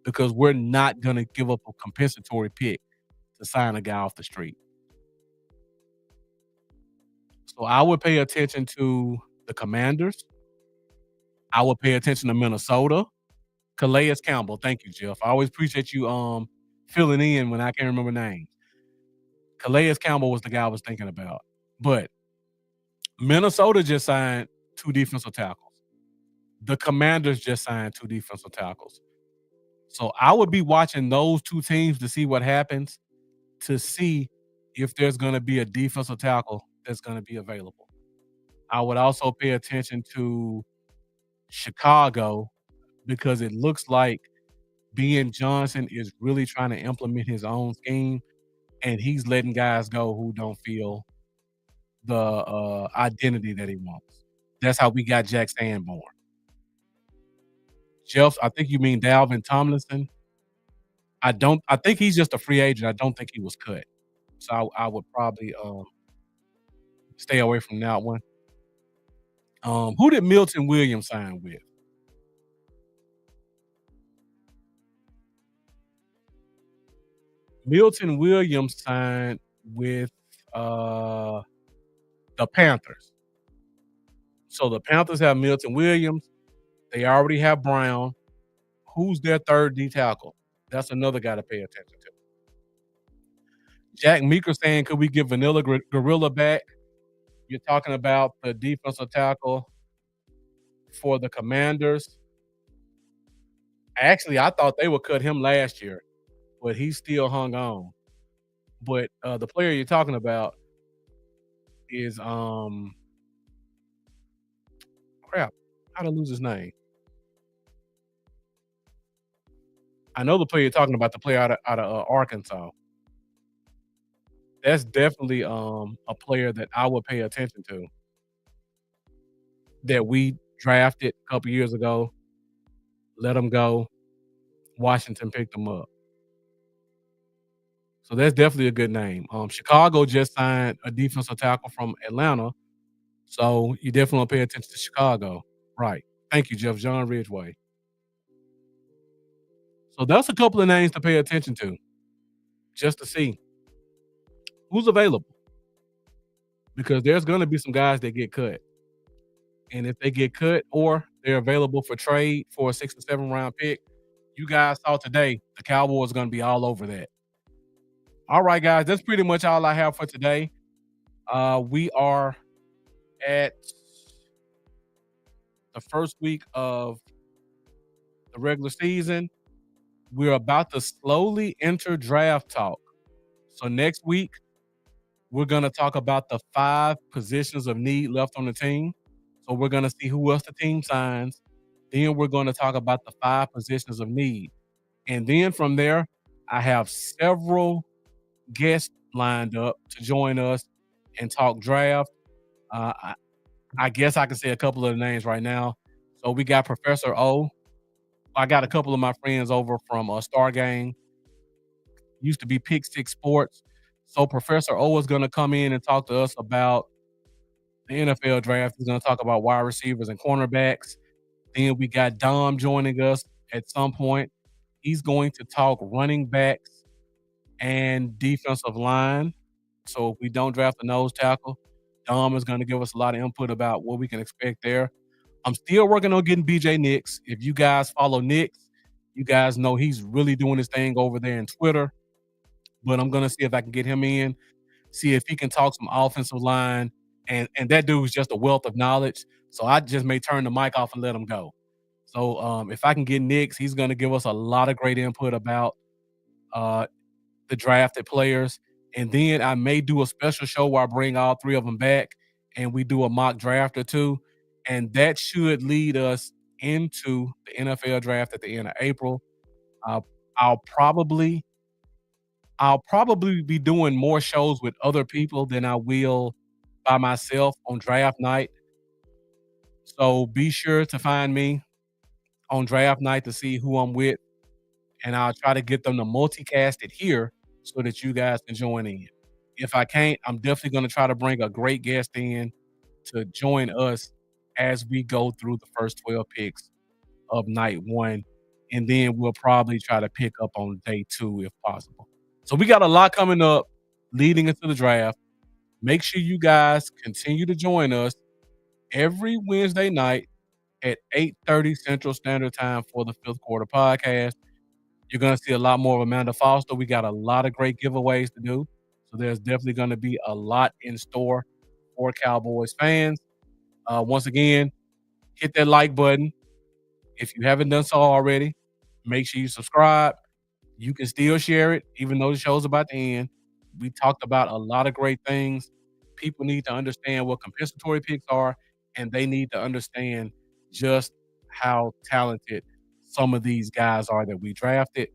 because we're not going to give up a compensatory pick to sign a guy off the street. So I would pay attention to the Commanders. I would pay attention to Minnesota. Calais Campbell. Thank you, Jeff. I always appreciate you filling in when I can't remember names. Calais Campbell was the guy I was thinking about. But Minnesota just signed 2 defensive tackles. The Commanders just signed 2 defensive tackles. So I would be watching those 2 teams to see what happens, to see if there's going to be a defensive tackle that's going to be available. I would also pay attention to Chicago because it looks like Ben Johnson is really trying to implement his own scheme, and he's letting guys go who don't feel the identity that he wants. That's how we got Jack Sanborn. Jeff, I think you mean Dalvin Tomlinson. I think he's just a free agent. I don't think he was cut. So I would probably stay away from that one. Who did Milton Williams sign with? Milton Williams signed with the Panthers. So the Panthers have Milton Williams. They already have Brown. Who's their third D tackle? That's another guy to pay attention to. Jack Meeker saying, could we get Vanilla Gorilla back? You're talking about the defensive tackle for the Commanders. Actually, I thought they would cut him last year, but he still hung on. But the player you're talking about is crap. How'd I lose his name? I know the player you're talking about, the player out of Arkansas. That's definitely a player that I would pay attention to. That we drafted a couple years ago, let him go. Washington picked him up. So that's definitely a good name. Chicago just signed a defensive tackle from Atlanta. So you definitely want to pay attention to Chicago. Right. Thank you, Jeff. John Ridgeway. So that's a couple of names to pay attention to just to see who's available. Because there's going to be some guys that get cut. And if they get cut or they're available for trade for a 6th or 7th round pick, you guys saw today the Cowboys are going to be all over that. All right, guys, that's pretty much all I have for today. We are at the first week of the regular season. We're about to slowly enter draft talk. So next week, we're going to talk about the 5 positions of need left on the team. So we're going to see who else the team signs. Then we're going to talk about the 5 positions of need. And then from there, I have several guests lined up to join us and talk draft. I guess I can say a couple of the names right now. So we got Professor O. I got a couple of my friends over from Star Game. Used to be Pick Six Sports. So Professor O is going to come in and talk to us about the NFL draft. He's going to talk about wide receivers and cornerbacks. Then we got Dom joining us at some point. He's going to talk running backs and defensive line. So if we don't draft a nose tackle, Dom is going to give us a lot of input about what we can expect there. I'm still working on getting BJ Nix. If you guys follow Nix, you guys know he's really doing his thing over there in Twitter. But I'm going to see if I can get him in, see if he can talk some offensive line. And that dude's just a wealth of knowledge. So I just may turn the mic off and let him go. So if I can get Nix, he's going to give us a lot of great input about the drafted players. And then I may do a special show where I bring all 3 of them back and we do a mock draft or 2. And that should lead us into the NFL draft at the end of April. I'll probably be doing more shows with other people than I will by myself on draft night. So be sure to find me on draft night to see who I'm with. And I'll try to get them to multicast it here so that you guys can join in. If I can't, I'm definitely going to try to bring a great guest in to join us as we go through the first 12 picks of night 1 and then we'll probably try to pick up on day 2 if possible. So we got a lot coming up leading into the draft. Make sure you guys continue to join us every Wednesday night at 8:30 Central Standard Time for the Fifth Quarter Podcast. You're gonna see a lot more of Amanda Foster. We got a lot of great giveaways to do, so there's definitely gonna be a lot in store for Cowboys fans. Once again, hit that like button. If you haven't done so already, make sure you subscribe. You can still share it, even though the show's about to end. We talked about a lot of great things. People need to understand what compensatory picks are, and they need to understand just how talented some of these guys are that we drafted.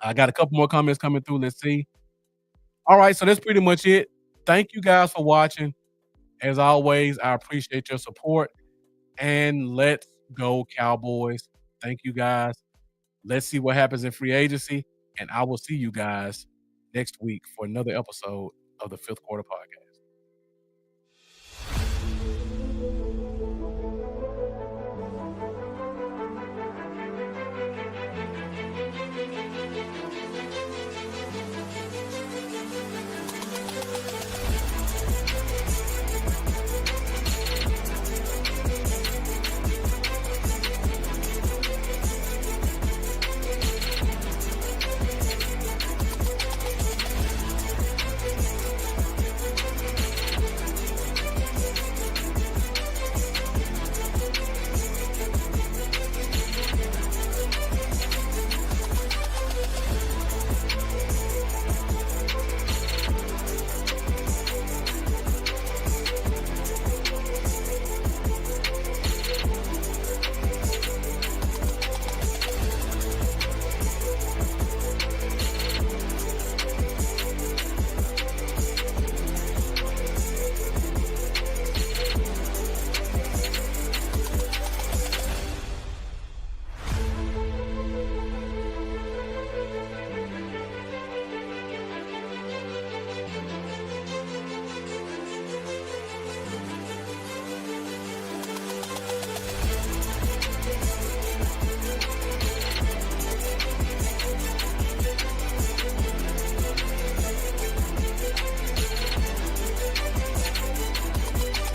I got a couple more comments coming through. Let's see. All right, so that's pretty much it. Thank you guys for watching. As always, I appreciate your support. And let's go, Cowboys. Thank you guys. Let's see what happens in free agency. And I will see you guys next week for another episode of the Fifth Quarter Podcast.